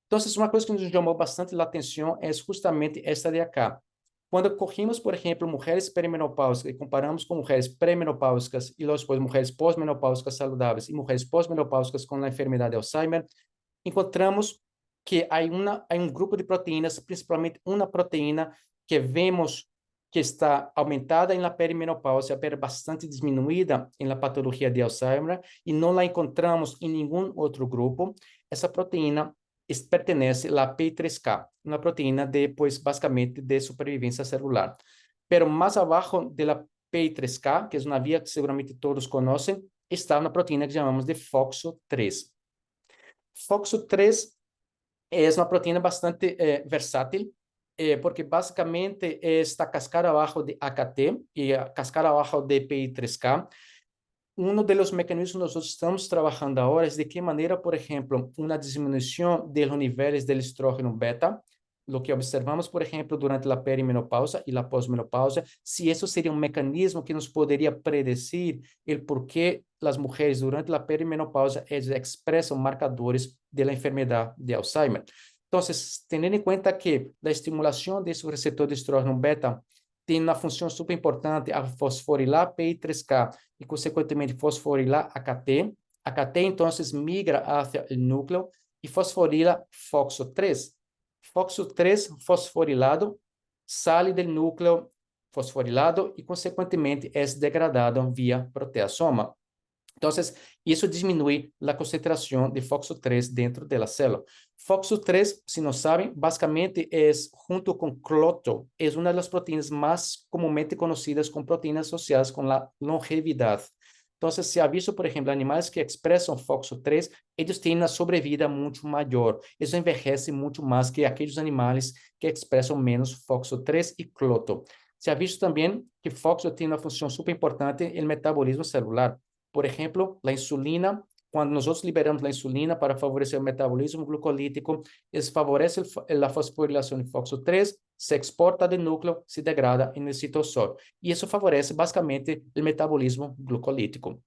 Então, uma coisa que nos chamou bastante a atenção é justamente esta de acá. Quando cogimos, por exemplo, mulheres perimenopáusicas e comparamos com mulheres pré-menopáusicas e depois mulheres pós-menopáusicas saudáveis e mulheres pós-menopáusicas com a enfermidade de Alzheimer, encontramos que há um grupo de proteínas, principalmente uma proteína que vemos que está aumentada na perimenopausa, mas bastante diminuída na patologia de Alzheimer, e não a encontramos em nenhum outro grupo. Essa proteína pertence à PI3K, uma proteína basicamente de sobrevivência celular. Pero mais abaixo da PI3K, que é uma via que seguramente todos conhecem, está uma proteína que chamamos de FOXO3. FOXO3 é uma proteína bastante versátil, porque basicamente está cascada abaixo de AKT e cascada abaixo de PI3K. Um dos mecanismos que nós estamos trabalhando agora é de que maneira, por exemplo, uma diminuição dos níveis de estrógeno beta, o que observamos, por exemplo, durante a perimenopausa e a pós-menopausa, se isso seria um mecanismo que nos poderia predecir o porquê as mulheres durante a perimenopausa expressam marcadores da enfermidade de Alzheimer. Então, tendo em conta que a estimulação desse receptor de estrógeno beta tem uma função super importante a fosforilar PI3K e, consequentemente, fosforilar AKT. AKT, então, migra hacia o núcleo e fosforila FOXO3. FOXO3 fosforilado sai do núcleo fosforilado e, consequentemente, é degradado via proteasoma. Então, isso diminui a concentração de FOXO3 dentro da célula. FOXO3, se não sabem, basicamente é, junto com cloto, é uma das proteínas mais comumente conhecidas como proteínas associadas com a longevidade. Entonces, se ha visto, por ejemplo, animales que expresan FOXO3, ellos tienen una sobrevida mucho mayor. Eso envejece mucho más que aquellos animales que expresan menos FOXO3 y cloto. Se ha visto también que FOXO tiene una función súper importante en el metabolismo celular. Por ejemplo, la insulina, cuando nosotros liberamos la insulina para favorecer el metabolismo glucolítico, eso favorece la fosforilación de FOXO3, se exporta del núcleo, se degrada en el citosol. Y eso favorece básicamente el metabolismo glucolítico.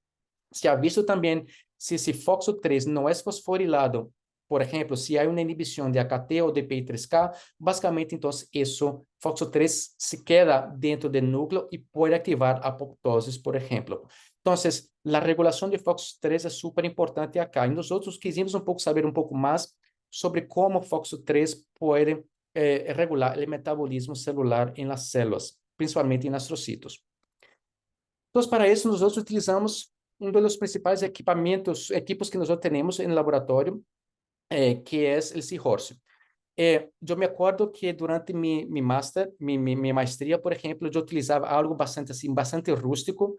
Se ha visto también si ese FOXO3 no es fosforilado, por ejemplo, si hay una inhibición de AKT o de PI3K, básicamente entonces eso, FOXO3 se queda dentro del núcleo y puede activar apoptosis, por ejemplo. Entonces, la regulación de FOXO3 es súper importante acá. Y nosotros quisimos un poco saber un poco más sobre cómo FOXO3 puede regular el metabolismo celular en las células, principalmente en astrocitos. Entonces, para eso, nosotros utilizamos um dos principais equipos que nós temos no laboratório, que é o Seahorse. Eu me acordo que durante minha maestria, por exemplo, eu utilizava algo bastante assim, bastante rústico,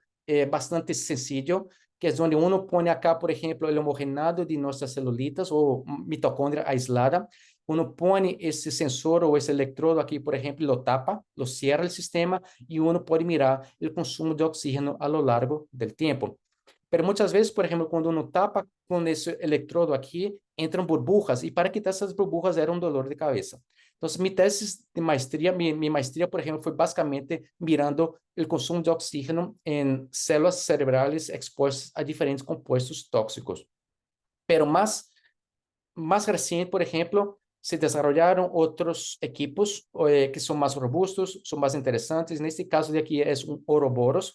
bastante sencillo, que é onde uno põe acá, por exemplo, o homogenado de nossas celulitas ou mitocôndria aislada. Uno põe esse sensor ou esse eletrodo aqui, por exemplo, lo tapa, lo cierra o sistema e uno pode mirar o consumo de oxígeno a lo largo del tempo. Pero muitas vezes, por exemplo, quando uno tapa com esse eletrodo aqui, entram burbujas, e para quitar essas burbujas era um dolor de cabeça. Então, minha tese de maestria, minha maestria, por exemplo, foi basicamente mirando o consumo de oxígeno em células cerebrais expostas a diferentes compostos tóxicos. Pero mais recente, por exemplo, se desenvolveram outros equipos que são mais robustos, são mais interessantes. Neste caso de aqui é um Ouroboros,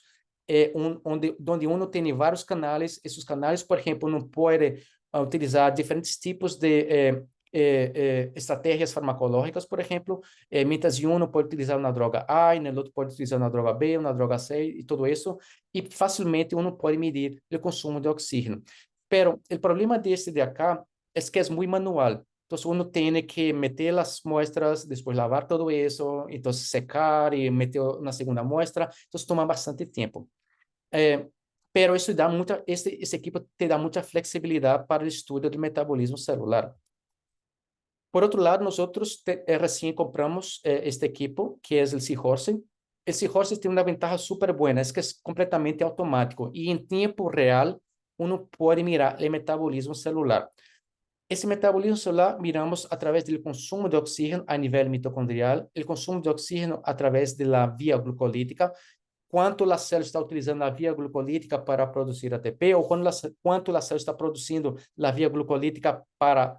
onde uno tem vários canais. Esses canais, por exemplo, não pode utilizar diferentes tipos de estratégias farmacológicas, por exemplo, mientras uno pode utilizar uma droga A, e no outro pode utilizar uma droga B, uma droga C, e tudo isso, e facilmente uno pode medir o consumo de oxígeno. Pero o problema deste de acá es que es muy manual. Entonces uno tiene que meter las muestras, después lavar todo eso, entonces secar y meter una segunda muestra. Entonces toma bastante tiempo. Pero eso da mucha, ese equipo te da mucha flexibilidad para el estudio del metabolismo celular. Por otro lado, nosotros recién compramos este equipo, que es el Seahorse. El Seahorse tiene una ventaja súper buena, es que es completamente automático y en tiempo real uno puede mirar el metabolismo celular. Esse metabolismo celular miramos através do consumo de oxígeno a nível mitocondrial, o consumo de oxígeno através da via glucolítica, quanto a célula está utilizando a via glucolítica para produzir ATP, ou quanto a célula está produzindo a via glucolítica para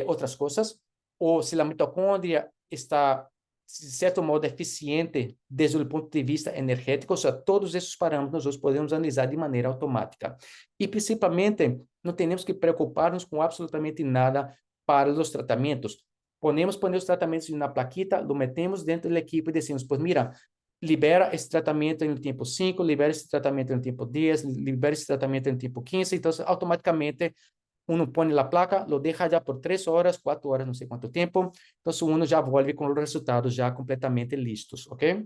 outras coisas, ou se a mitocôndria está, de certo modo, eficiente desde o ponto de vista energético. Ou seja, todos esses parâmetros nós podemos analisar de maneira automática. E, principalmente, não temos que preocupar-nos com absolutamente nada para os tratamentos. Ponemos os tratamentos na plaquita, lo metemos dentro da equipe e decimos, pues mira, libera esse tratamento no tempo 5, libera esse tratamento no tempo 10, libera esse tratamento no tempo 15, então automaticamente uno põe a placa, lo deja já por 3 horas, 4 horas, não sei quanto tempo, então uno já volve com os resultados já completamente listos, ok?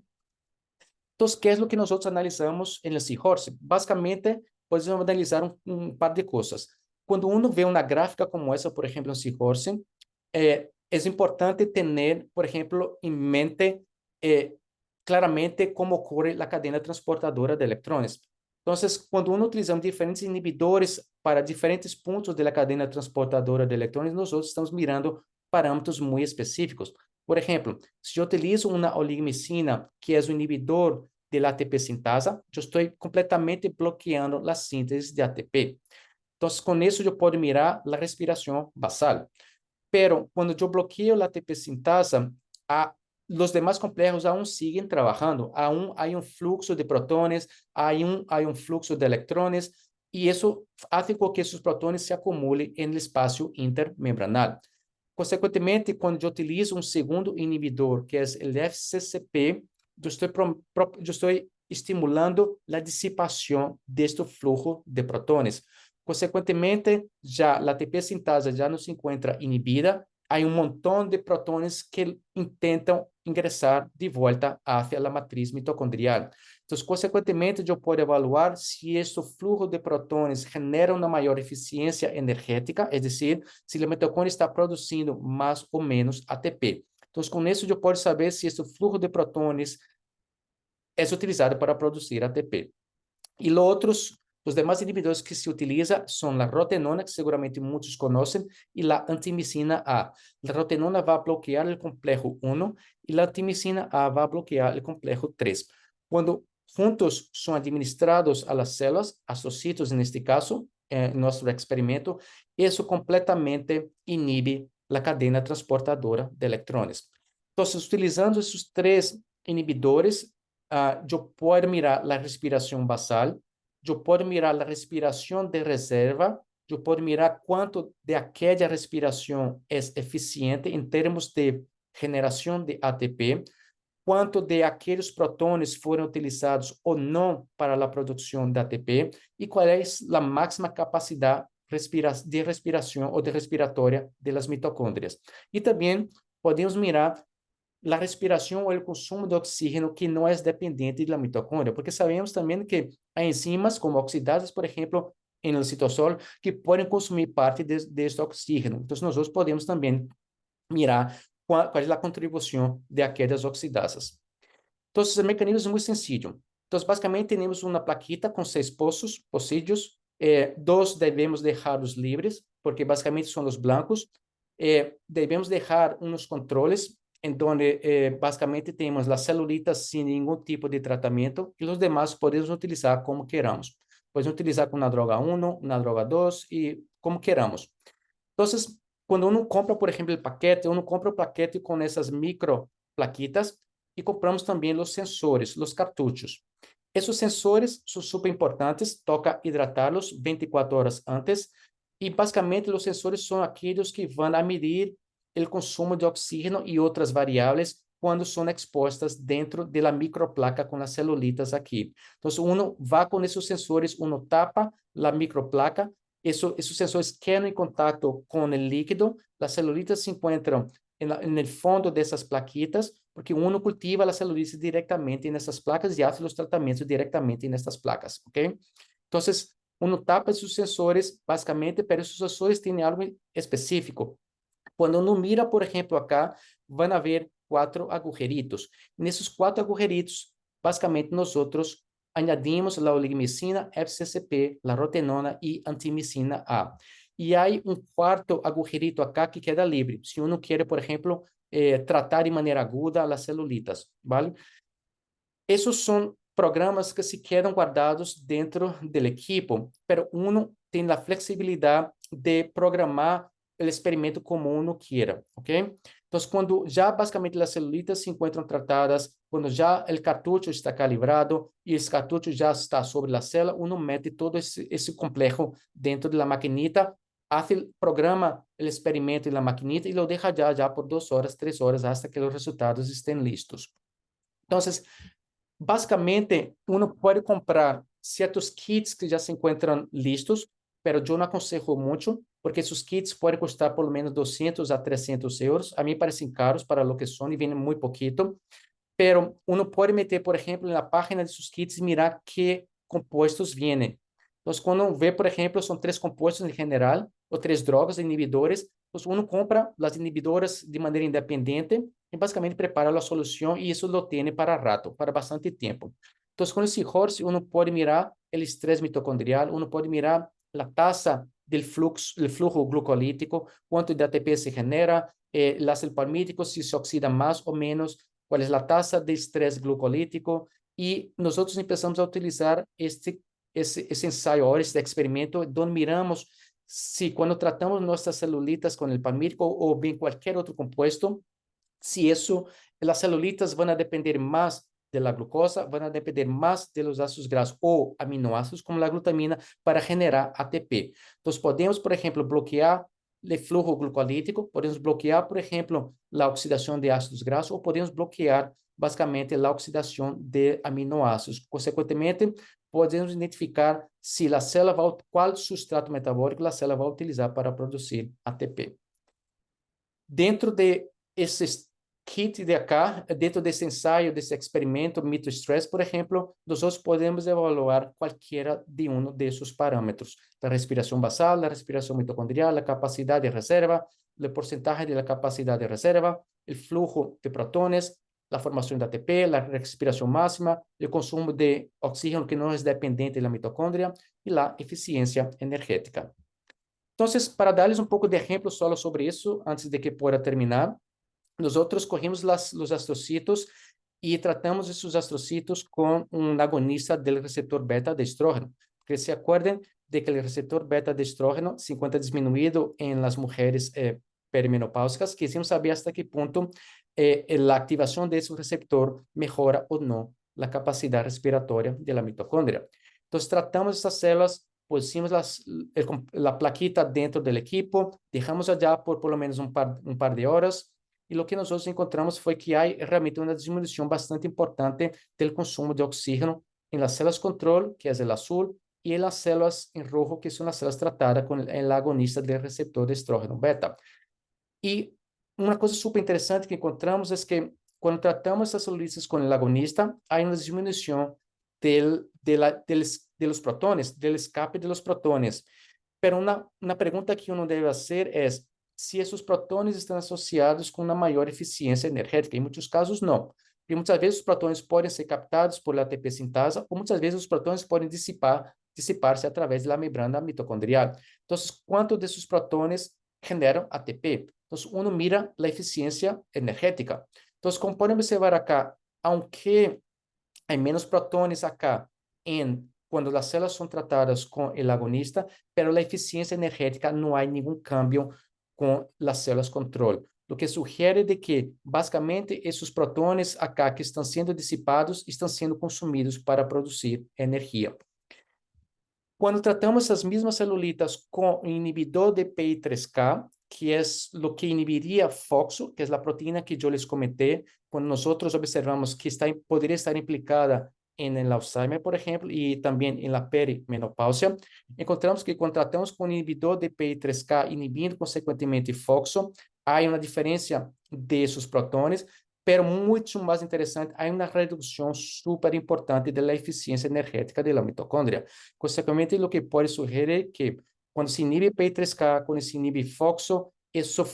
Então, o que é o que nós analisamos no Seahorse? Basicamente, podemos analisar um par de coisas. Quando uno vê uma gráfica como essa, por exemplo, no Seahorse, é importante ter, por exemplo, em mente claramente como ocorre a cadeia transportadora de eletrões. Então, quando uno utiliza diferentes inibidores para diferentes pontos da cadeia transportadora de eletrões, nós estamos mirando parâmetros muito específicos. Por exemplo, se eu utilizo uma oligomicina, que é o inibidor de ATP sintasa, eu estou completamente bloqueando a síntese de ATP. Então, com isso, eu posso mirar a respiração basal. Pero, quando eu bloqueio a ATP sintasa, os demais complexos aún siguen trabajando, aún hay un fluxo de protones, hay un fluxo de electrones, y eso hace con que esos protones se acumulen en el espacio intermembranal. Consequentemente, quando eu utilizo um segundo inibidor, que é o FCCP, eu estou estimulando a dissipação deste fluxo de protones. Consequentemente, já a ATP sintasa já não se encontra inibida, há um montão de protones que tentam ingressar de volta hacia a matriz mitocondrial. Então, consequentemente, eu posso avaliar se este fluxo de protões genera uma maior eficiência energética, é decir, se a mitocôndria está produzindo mais ou menos ATP. Então, com isso, eu posso saber se este fluxo de protões é utilizado para produzir ATP. E os demais inibidores que se utiliza são a rotenona, que seguramente muitos conhecem, e a antimicina A. A rotenona vai bloquear o complexo 1 e a antimicina A vai bloquear o complexo 3. Quando juntos são administrados a las células, a socitos neste caso, em nosso experimento, isso completamente inibe a cadeia transportadora de eletrões. Então, utilizando esses três inibidores, eu posso mirar a respiração basal, eu posso mirar a respiração de reserva, eu posso mirar quanto de aquela respiração é eficiente em termos de generação de ATP, quanto de aqueles protões foram utilizados ou não para a produção de ATP e qual é a máxima capacidade de respiração ou de respiratória das mitocôndrias. E também podemos mirar a respiração ou o consumo de oxígeno que não é dependente da mitocôndria, porque sabemos também que há enzimas como oxidases, por exemplo, no citosol, que podem consumir parte deste oxígeno. Então, nós podemos também mirar qual é a contribuição de aquelas oxidases. Então, esse mecanismo é muito sencillo. Então, basicamente, temos uma plaquita com 6 pocillos, 2 devemos deixá-los livres, porque basicamente são os blancos. Devemos deixar uns controles, em donde basicamente temos as celulitas sem nenhum tipo de tratamento, e os demais podemos utilizar como queramos. Podemos utilizar com uma droga 1, uma droga 2, e como queramos. Então, quando uno compra, por exemplo, o paquete, uno compra o paquete com essas micro plaquitas e compramos também os sensores, os cartuchos. Esses sensores são super importantes, toca hidratá-los 24 horas antes, e basicamente os sensores são aqueles que vão a medir o consumo de oxígeno e outras variáveis quando são expostas dentro da microplaca com as celulitas aqui. Então, uno vai com esses sensores, uno tapa a microplaca, esses sensores quedam em contato com o líquido, as celulitas se encontram no fundo dessas plaquitas, porque uno cultiva as celulitas diretamente nessas placas e faz os tratamentos diretamente nessas placas, ok? Então, uno tapa esses sensores, basicamente, mas esses sensores têm algo específico. Quando uno mira, por exemplo, acá, vão haver 4 agujeritos. Nesses 4 agujeritos, basicamente, nós añadimos a oligomicina, FCCP, a rotenona e antimicina A. E há quarto agujerito acá que queda livre, se uno quer, por exemplo, tratar de maneira aguda as celulitas, ¿vale? Esses são programas que se quedam guardados dentro do equipo, pero uno tem a flexibilidade de programar o experimento como uno quiera, ok? Então, quando já basicamente as celulitas se encontram tratadas, quando já o cartucho está calibrado e esse cartucho já está sobre a célula, uno mete todo esse complexo dentro da maquinita, programa o experimento na maquinita e lo deixa já por 2 horas, 3 horas, hasta que os resultados estén listos. Então, basicamente, uno pode comprar certos kits que já se encontram listos, pero eu não aconselho muito, porque esses kits podem custar por lo menos 200 a 300 euros. A mim parecem caros para lo que são e vêm muito pouquito. Pero uno pode meter, por exemplo, na página desses kits e mirar que compostos vêm. Então, quando vê, por exemplo, são 3 compostos em geral, ou 3 drogas inibidores, então, uno compra as inibidoras de maneira independente e basicamente prepara a solução e isso lo tem para rato, para bastante tempo. Então, com esse horse, uno pode mirar o estresse mitocondrial, uno pode mirar a taxa do fluxo glucolítico, quanto de ATP se genera, o ácido palmítico, se oxida mais ou menos, qual é a taxa de estresse glucolítico, e nós começamos a utilizar esse ensaio, este experimento, onde miramos se quando tratamos nossas celulitas com o palmítico ou bem qualquer outro composto, se as celulitas vão depender mais da glucosa, vão depender mais dos ácidos graxos ou aminoácidos, como a glutamina, para generar ATP. Então, podemos, por exemplo, bloquear o fluxo glucolítico, podemos bloquear, por exemplo, a oxidação de ácidos graxos, ou podemos bloquear, basicamente, a oxidação de aminoácidos. Consequentemente, podemos identificar se a célula qual substrato metabólico a célula vai utilizar para produzir ATP. Dentro de esses kit de acá, dentro desse ensaio, desse experimento Mito Stress, por exemplo, nós podemos evaluar qualquer de um desses parâmetros, a respiração basal, a respiração mitocondrial, a capacidade de reserva, o porcentagem da capacidade de reserva, o fluxo de protones, a formação de ATP, a respiração máxima, o consumo de oxígeno que não é dependente da mitocôndria e a eficiência energética. Então, para dar-lhes um pouco de exemplo só sobre isso, antes de que pueda terminar, nós corremos os astrocitos e tratamos esses astrocitos com um agonista do receptor beta de estrógeno. Porque se acordem de que o receptor beta de estrógeno se encontra diminuído em las mulheres perimenopáusicas, quisimos saber hasta que ponto a ativação desse receptor melhora ou não a capacidade respiratória da mitocôndria. Então, tratamos essas células, pusimos a plaquita dentro do equipo, deixamos allá por pelo menos um par de horas, e o que nós encontramos foi que há realmente uma diminuição bastante importante do consumo de oxígeno em las células control, que é o azul, e em las células em rojo, que são as células tratadas com o agonista do receptor de estrógeno beta. E uma coisa super interessante que encontramos é que quando tratamos essas celulites com o agonista, há uma diminuição de los protones, del escape de los protones. Pero uma pergunta que uno deve fazer é se esses protones estão associados com uma maior eficiência energética. Em muitos casos, não. E muitas vezes os protones podem ser captados por ATP sintase, ou muitas vezes os protones podem dissipar-se através da membrana mitocondrial. Então, quanto desses protones generam ATP? Então, uno mira a eficiência energética. Então, como podem observar acá, aunque há menos protones acá quando as células são tratadas com o agonista, pero a eficiência energética não há nenhum cambio com as células controle, o que sugere de que, basicamente, esses protones acá que estão sendo dissipados estão sendo consumidos para produzir energia. Quando tratamos as mesmas celulitas com o inibidor de PI3K, que é o que inibiria FOXO, que é a proteína que eu les comentei, quando nós observamos que poderia estar implicada em el Alzheimer, por exemplo, e também em la perimenopausia, encontramos que quando tratamos com o inibidor de PI3K, inibindo consequentemente FOXO, há uma diferença desses protones, pero muito mais interessante, há uma redução super importante da eficiência energética da mitocôndria. Consequentemente, o que pode sugerir que quando se inibe PI3K, quando se inibe FOXO, isso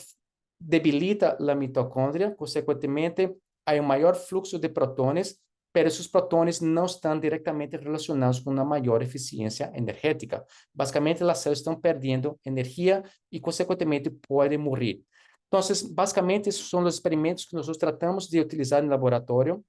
debilita a mitocôndria, consequentemente, há um maior fluxo de protones, pero esses protones não estão diretamente relacionados com uma maior eficiência energética. Basicamente, as células estão perdendo energia e, consequentemente, podem morrer. Então, basicamente, esses são os experimentos que nós tratamos de utilizar no laboratório.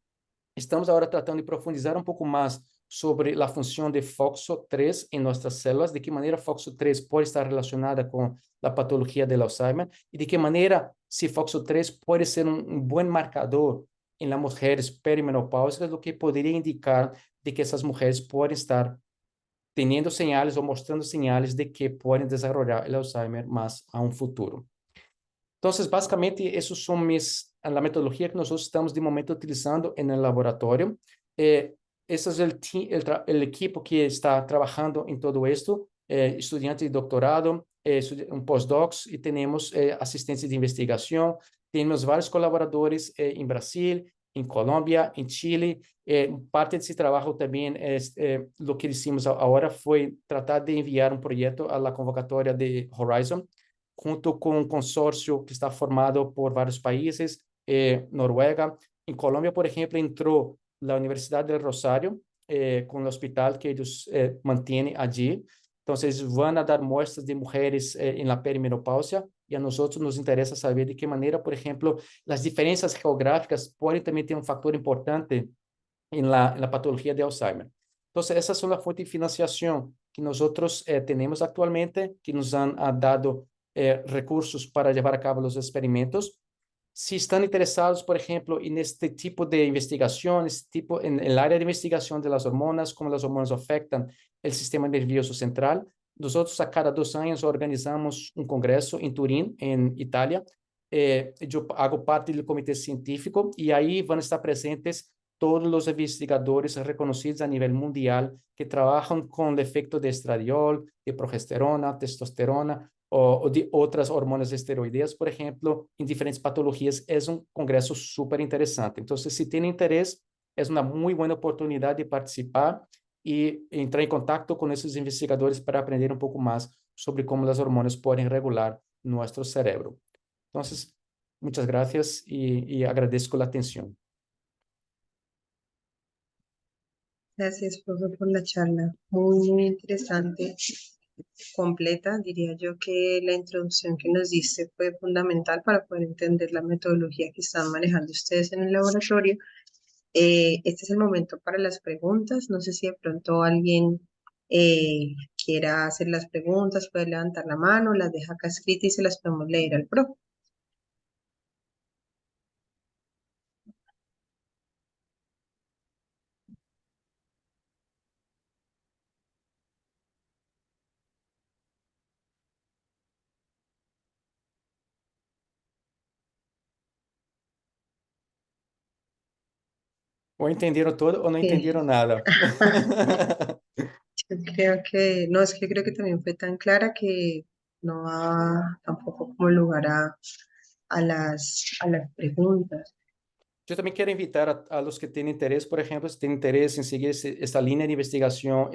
Estamos agora tratando de profundizar um pouco mais sobre a função de FOXO3 em nossas células, de que maneira FOXO3 pode estar relacionada com a patologia do Alzheimer e de que maneira se FOXO3 pode ser um bom marcador em las mulheres perimenopáusicas, o que poderia indicar de que essas mulheres podem estar tendo sinais ou mostrando sinais de que podem desenvolver o Alzheimer mais a um futuro. Então, basicamente, essas são a metodologia que nós estamos, de momento, utilizando no laboratório. Esse é o equipo que está trabalhando em todo isto, estudantes de doutorado, um postdocs, e temos assistentes de investigação, temos vários colaboradores em Brasil, em Colômbia, em Chile. Parte desse trabalho também, o que hicimos agora foi tratar de enviar um projeto à convocatória de Horizon, junto com um consórcio que está formado por vários países, Noruega. Em Colômbia, por exemplo, entrou a Universidade de Rosário, com o hospital que eles mantêm allí. Então, eles vão dar muestras de mulheres em la perimenopausia, e a nós nos interessa saber de que maneira, por exemplo, as diferenças geográficas podem também ter um fator importante em la patologia de Alzheimer. Então, essas são as fontes de financiação que nós temos atualmente, que nos han dado recursos para levar a cabo os experimentos. Se estão interessados, por exemplo, neste tipo de investigação, na área de investigação das hormonas, como as hormonas afetam o sistema nervioso central, nós a cada 2 anos organizamos um congresso em Turim, em Itália. Eu hago parte do comitê científico e aí vão estar presentes todos os investigadores reconhecidos a nível mundial que trabalham com o efeito de estradiol, de progesterona, testosterona, o de otras hormonas esteroideas, por ejemplo, en diferentes patologías. Es un congreso súper interesante. Entonces, si tiene interés, es una muy buena oportunidad de participar y entrar en contacto con esos investigadores para aprender un poco más sobre cómo las hormonas pueden regular nuestro cerebro. Entonces, muchas gracias y agradezco la atención. Gracias, profe, por la charla. Muy, muy interesante, completa. Diría yo que la introducción que nos diste fue fundamental para poder entender la metodología que están manejando ustedes en el laboratorio. Este es el momento para las preguntas. No sé si de pronto alguien quiera hacer las preguntas, puede levantar la mano, las deja acá escritas y se las podemos leer al profe. O entendieron todo o no entendieron nada. Yo creo que, no, es que creo que también fue tan clara que no va tampoco como lugar a las preguntas. Yo también quiero invitar a los que tienen interés, por ejemplo, si tienen interés en seguir esta línea de investigación,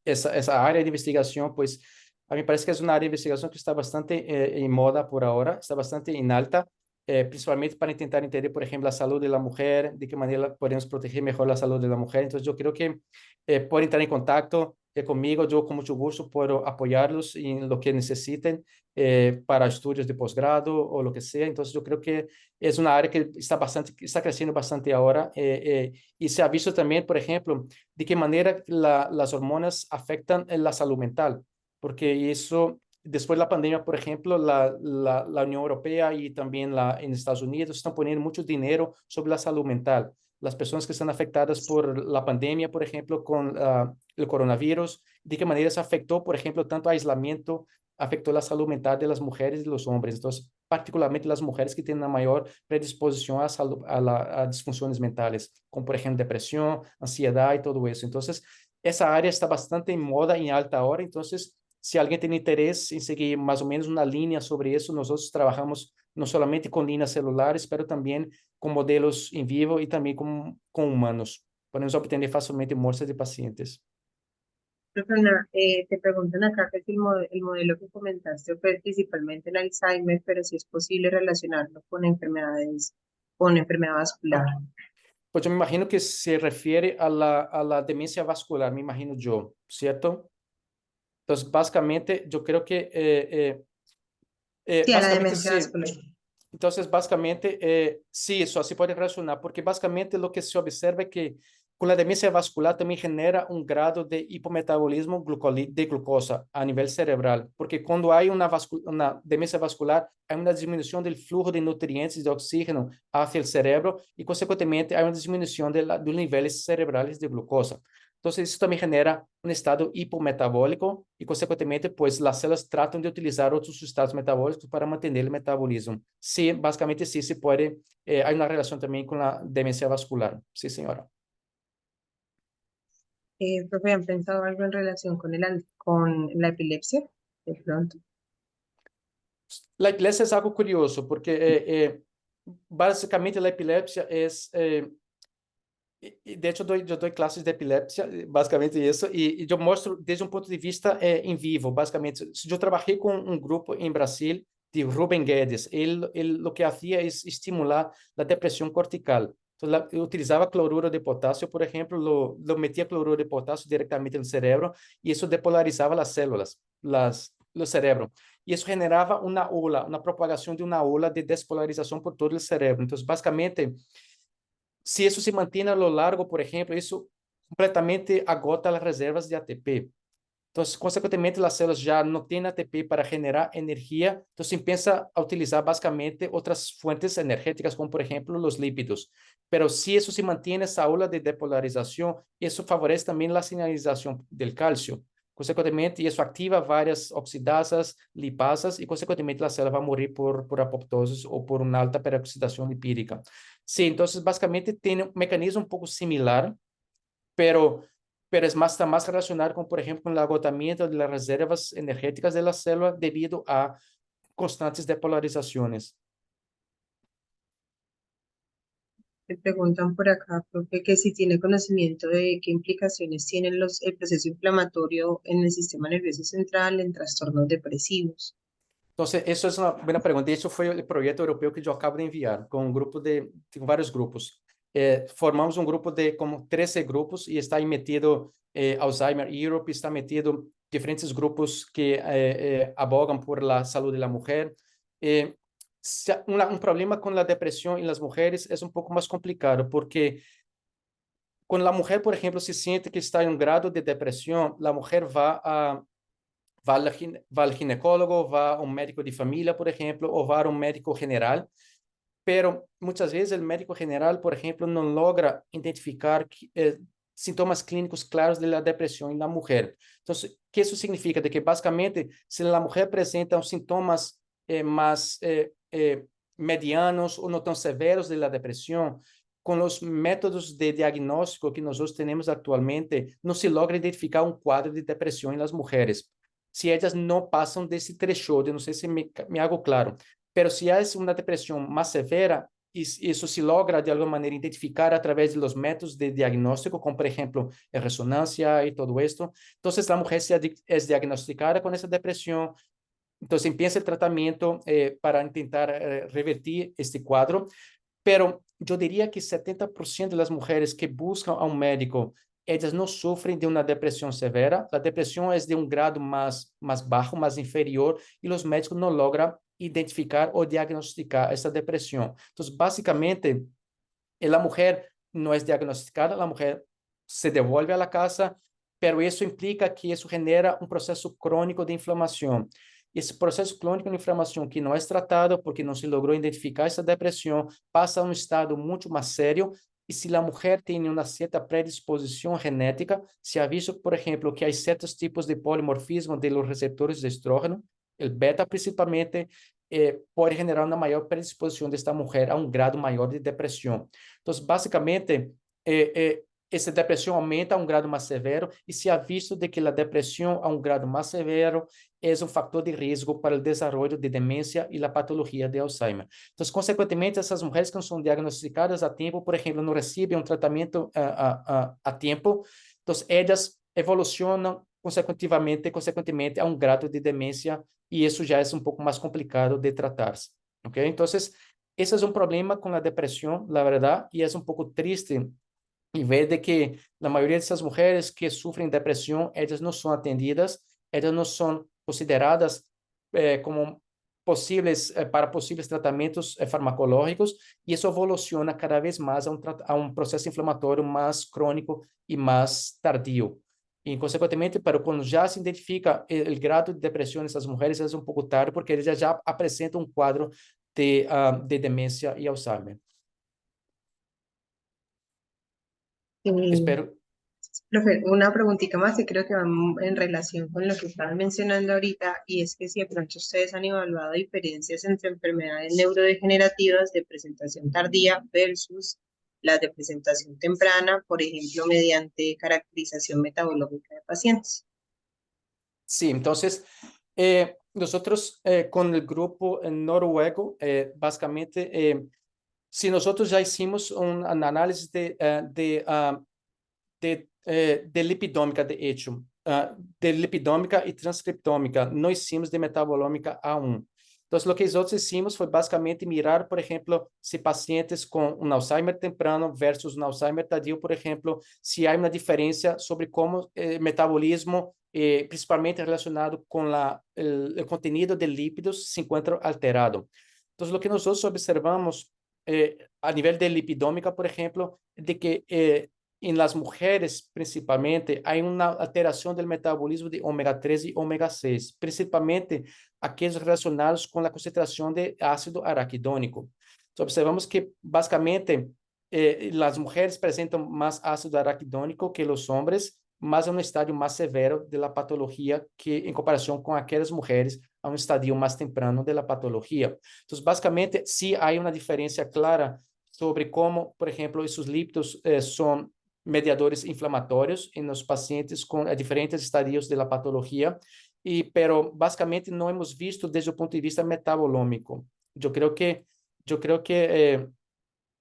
esa área de investigación, pues a mí me parece que es una área de investigación que está bastante en moda por ahora, está bastante en alta, principalmente para intentar entender, por ejemplo, la salud de la mujer, de qué manera podemos proteger mejor la salud de la mujer. Entonces, yo creo que pueden entrar en contacto conmigo, yo con mucho gusto puedo apoyarlos en lo que necesiten para estudios de posgrado o lo que sea. Entonces, yo creo que es una área que está creciendo bastante ahora y se ha visto también, por ejemplo, de qué manera las hormonas afectan en la salud mental, porque eso, después de la pandemia, por ejemplo, la Unión Europea y también en Estados Unidos están poniendo mucho dinero sobre la salud mental. Las personas que están afectadas por la pandemia, por ejemplo, con el coronavirus, de qué manera se afectó, por ejemplo, tanto aislamiento afectó la salud mental de las mujeres y de los hombres. Entonces, particularmente las mujeres que tienen una mayor predisposición a disfunciones mentales, como por ejemplo depresión, ansiedad y todo eso. Entonces, esa área está bastante en moda, en alta ahora. Entonces, si alguien tiene interés en seguir más o menos una línea sobre eso, nosotros trabajamos no solamente con líneas celulares, pero también con modelos en vivo y también con humanos. Podemos obtener fácilmente muestras de pacientes. Rosana, te preguntan acá que si el modelo que comentaste fue principalmente el Alzheimer, pero si es posible relacionarlo con enfermedades, con enfermedad vascular. Pues yo me imagino que se refiere a la demencia vascular, me imagino yo, ¿cierto? Entonces, básicamente, yo creo que, Sí, a la básicamente demencia sí. vascular. Entonces, básicamente, sí, eso así puede relacionar, porque básicamente lo que se observa es que con la demencia vascular también genera un grado de hipometabolismo de glucosa a nivel cerebral, porque cuando hay una demencia vascular, hay una disminución del flujo de nutrientes y de oxígeno hacia el cerebro y, consecuentemente, hay una disminución de los niveles cerebrales de glucosa. Entonces, eso también genera un estado hipometabólico y, consecuentemente, pues las células tratan de utilizar otros estados metabólicos para mantener el metabolismo. Sí, básicamente sí se puede. Hay una relación también con la demencia vascular. Sí, señora. Profe, ¿han pensado algo en relación con con la epilepsia? De pronto. La epilepsia es algo curioso porque básicamente la epilepsia es y de hecho, yo doy clases de epilepsia, basicamente eso, y yo muestro desde un punto de vista en vivo, basicamente. Yo trabajé con un grupo en Brasil de Ruben Guedes. Él lo que hacía es estimular la depresión cortical. Entonces, utilizaba cloruro de potasio, por ejemplo, lo metía cloruro de potasio directamente en el cerebro y eso depolarizaba las células, el cerebro. Y eso generaba una ola, una propagación de una ola de despolarización por todo el cerebro. Entonces, básicamente, si eso se mantiene a lo largo, por ejemplo, eso completamente agota las reservas de ATP. Entonces, consecuentemente, las células ya no tienen ATP para generar energía, entonces empieza a utilizar básicamente otras fuentes energéticas, como por ejemplo los lípidos. Pero si eso se mantiene esa ola de depolarización, eso favorece también la señalización del calcio. Consecuentemente, eso activa varias oxidasas, lipasas y, consecuentemente, la célula va a morir por apoptosis o por una alta peroxidación lipídica. Sí, entonces, básicamente, tiene un mecanismo un poco similar, pero pero está más relacionado con, por ejemplo, con el agotamiento de las reservas energéticas de la célula debido a constantes depolarizaciones. Me preguntan por acá, profe, que si tiene conocimiento de qué implicaciones tiene el proceso inflamatorio en el sistema nervioso central en trastornos depresivos. Entonces, eso es una buena pregunta. Eso fue el proyecto europeo que yo acabo de enviar, con un grupo con varios grupos. Formamos un grupo de como 13 grupos y está ahí metido Alzheimer Europe, está metido diferentes grupos que abogan por la salud de la mujer. Eh, un problema con la depresión en las mujeres es un poco más complicado porque cuando la mujer, por ejemplo, se siente que está en un grado de depresión, la mujer va al ginecólogo, va a un médico de familia, por ejemplo, o va a un médico general, pero muchas veces el médico general, por ejemplo, no logra identificar sintomas clínicos claros de la depresión en la mujer. Entonces, ¿qué eso significa? De que básicamente, si la mujer presenta unos sintomas más medianos o no tan severos de la depresión, con los métodos de diagnóstico que nosotros tenemos actualmente, no se logra identificar un cuadro de depresión en las mujeres. Si ellas no pasan de ese threshold, no sé si me hago claro, pero si há uma depressão mais severa, isso se logra de alguma maneira identificar a través de los métodos de diagnóstico, como por ejemplo a ressonância e todo esto. Entonces la mujer es diagnosticada con esa depresión, entonces empieza el tratamiento para intentar revertir este cuadro, pero yo diría que 70% de las mujeres que buscan a un médico, ellas no sufren de una depresión severa, la depresión es de un grado más bajo, más inferior, y los médicos no logran identificar o diagnosticar esa depresión. Entonces, básicamente, la mujer no es diagnosticada, la mujer se devuelve a la casa, pero eso implica que eso genera un proceso crónico de inflamación. Esse processo crônico de inflamação que não é tratado porque não se logrou identificar essa depressão, passa a um estado muito mais sério, e se a mulher tem uma certa predisposição genética, se ha visto, por exemplo, que há certos tipos de polimorfismo de los receptores de estrógeno, o beta principalmente, pode generar uma maior predisposição desta mulher a um grado maior de depressão. Então, basicamente, essa depressão aumenta a um grado mais severo, e se ha visto de que a depressão a um grado mais severo é um fator de risco para o desenvolvimento de demência e a patologia de Alzheimer. Então, consequentemente, essas mulheres que não são diagnosticadas a tempo, por exemplo, não recebem um tratamento a tempo, então, elas evolucionam consequentemente a um grado de demência, e isso já é um pouco mais complicado de tratar-se. Ok? Então, esse é um problema com a depressão, la verdade, e é um pouco triste e ver de que a maioria dessas mulheres que sofrem depressão, elas não são atendidas, elas não são consideradas como para possíveis tratamentos farmacológicos, e isso evoluciona cada vez mais a um processo inflamatório mais crônico e mais tardio. E, consequentemente, para quando já se identifica o grau de depressão nessas mulheres, é um pouco tarde, porque eles já apresentam um quadro de demência e Alzheimer. Espero. Profe, una preguntita más que creo que va en relación con lo que estaban mencionando ahorita, y es que si de pronto ustedes han evaluado diferencias entre enfermedades neurodegenerativas de presentación tardía versus las de presentación temprana, por ejemplo, mediante caracterización metabológica de pacientes. Sí, entonces, nosotros con el grupo noruego, básicamente, si nosotros ya hicimos un análisis de lipidômica, de hecho, de lipidômica e transcriptômica, não hicimos de metabolômica A1. Então, o que nós hicimos foi basicamente mirar, por exemplo, se pacientes com um Alzheimer temprano versus um Alzheimer tardio, por exemplo, se há uma diferença sobre como metabolismo, principalmente relacionado com o contenido de lípidos, se encontra alterado. Então, o que nós observamos a nível de lipidômica, por exemplo, de que en las mujeres principalmente hay una alteración del metabolismo de omega 3 y omega 6, principalmente aquellos relacionados con la concentración de ácido araquidónico. Entonces, observamos que básicamente las mujeres presentan más ácido araquidónico que los hombres, mas en un estadio más severo de la patología que en comparación con aquellas mujeres a un estadio más temprano de la patología. Entonces, básicamente, sí hay una diferencia clara sobre como, por exemplo, esses lípidos são mediadores inflamatórios nos pacientes com diferentes estadios da patologia, pero basicamente não hemos visto desde o ponto de vista metabolômico. Eu creio que eu creio que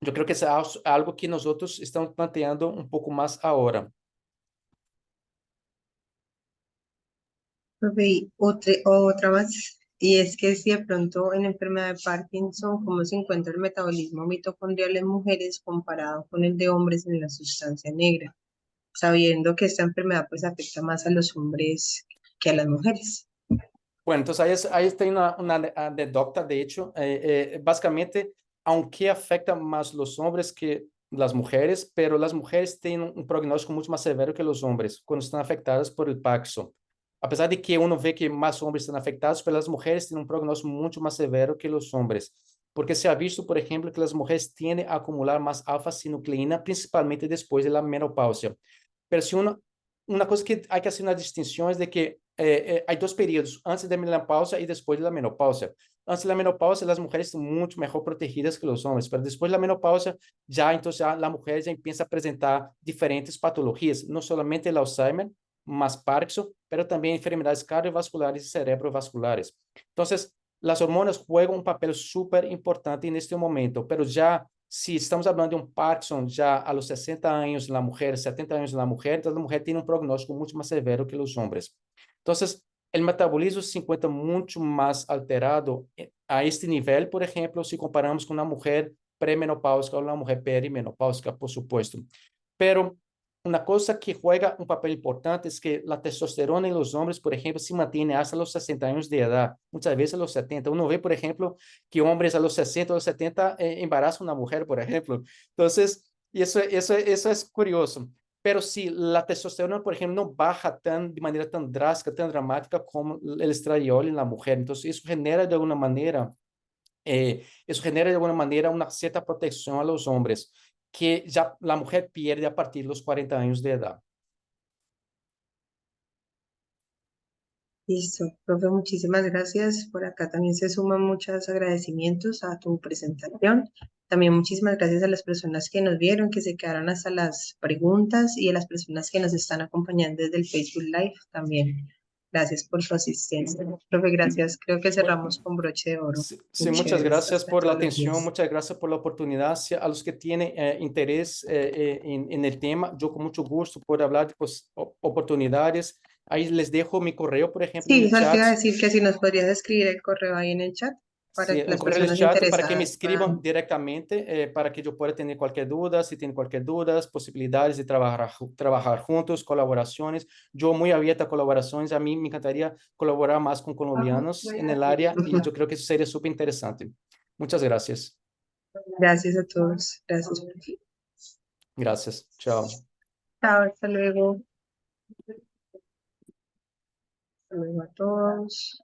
eu creio que é algo que nós outros estamos planteando um pouco mais agora. Profe, y otra más, y es que si de pronto en la enfermedad de Parkinson, ¿cómo se encuentra el metabolismo mitocondrial en mujeres comparado con el de hombres en la sustancia negra? Sabiendo que esta enfermedad pues afecta más a los hombres que a las mujeres. Bueno, entonces ahí tem uma anedota, de hecho, basicamente, aunque afecta más los hombres que las mujeres, pero las mujeres tienen un prognóstico mucho más severo que los hombres cuando están afectadas por el Parkinson. Apesar de que uno ve que más hombres están afectados, pero las mujeres tienen un prognóstico mucho más severo que los hombres. Porque se ha visto, por ejemplo, que las mujeres tienden a acumular más alfa-sinucleína, principalmente después de la menopausia. Pero si una cosa que hay que hacer una distinción es de que hay dos períodos, antes de la menopausia y después de la menopausia. Antes de la menopausia, las mujeres están mucho mejor protegidas que los hombres, pero después de la menopausia, ya entonces la mujer ya empieza a presentar diferentes patologías, no solamente el Alzheimer, más Parkinson, pero también enfermedades cardiovasculares y cerebrovasculares. Entonces, las hormonas juegan un papel súper importante en este momento, pero ya si estamos hablando de un Parkinson ya a los 60 años en la mujer, 70 años en la mujer, entonces la mujer tiene un pronóstico mucho más severo que los hombres. Entonces, el metabolismo se encuentra mucho más alterado a este nivel, por ejemplo, si comparamos con una mujer premenopáusica o una mujer perimenopáusica, por supuesto. Pero una cosa que juega un papel importante es que la testosterona en los hombres, por ejemplo, se mantiene hasta los 60 años de edad, muchas veces a los 70. Uno ve, por ejemplo, que hombres a los 60 o los 70 embarazan a una mujer, por ejemplo. Entonces, eso es curioso. Pero si la testosterona, por ejemplo, no baja de manera tan drástica, tan dramática como el estradiol en la mujer, entonces eso genera de alguna manera una cierta protección a los hombres que ya la mujer pierde a partir de los 40 años de edad. Listo, profe, muchísimas gracias. Por acá también se suman muchos agradecimientos a tu presentación. También muchísimas gracias a las personas que nos vieron, que se quedaron hasta las preguntas y a las personas que nos están acompañando desde el Facebook Live también. Gracias por su asistencia. Profe, gracias. Creo que cerramos con broche de oro. Sí, Muy muchas chéveres gracias hasta por la todos los atención, días. muchas gracias por la oportunidad. A los que tienen interés en el tema, yo con mucho gusto puedo hablar de oportunidades. Ahí les dejo mi correo, por ejemplo, en Sí, el eso te chat. iba a decir que si nos podrías escribir el correo ahí en el chat para Sí, que un las correo en el personas chat para que me interesadas escriban puedan. directamente, para que yo pueda tener cualquier duda, si tienen cualquier duda, posibilidades de trabajar juntos, colaboraciones. Yo muy abierta a colaboraciones, a mí me encantaría colaborar más con colombianos en el área y yo creo que eso sería súper interesante. Muchas gracias. Gracias a todos. Gracias, profe. Gracias. Chao. Chao, hasta luego. Hasta luego a todos.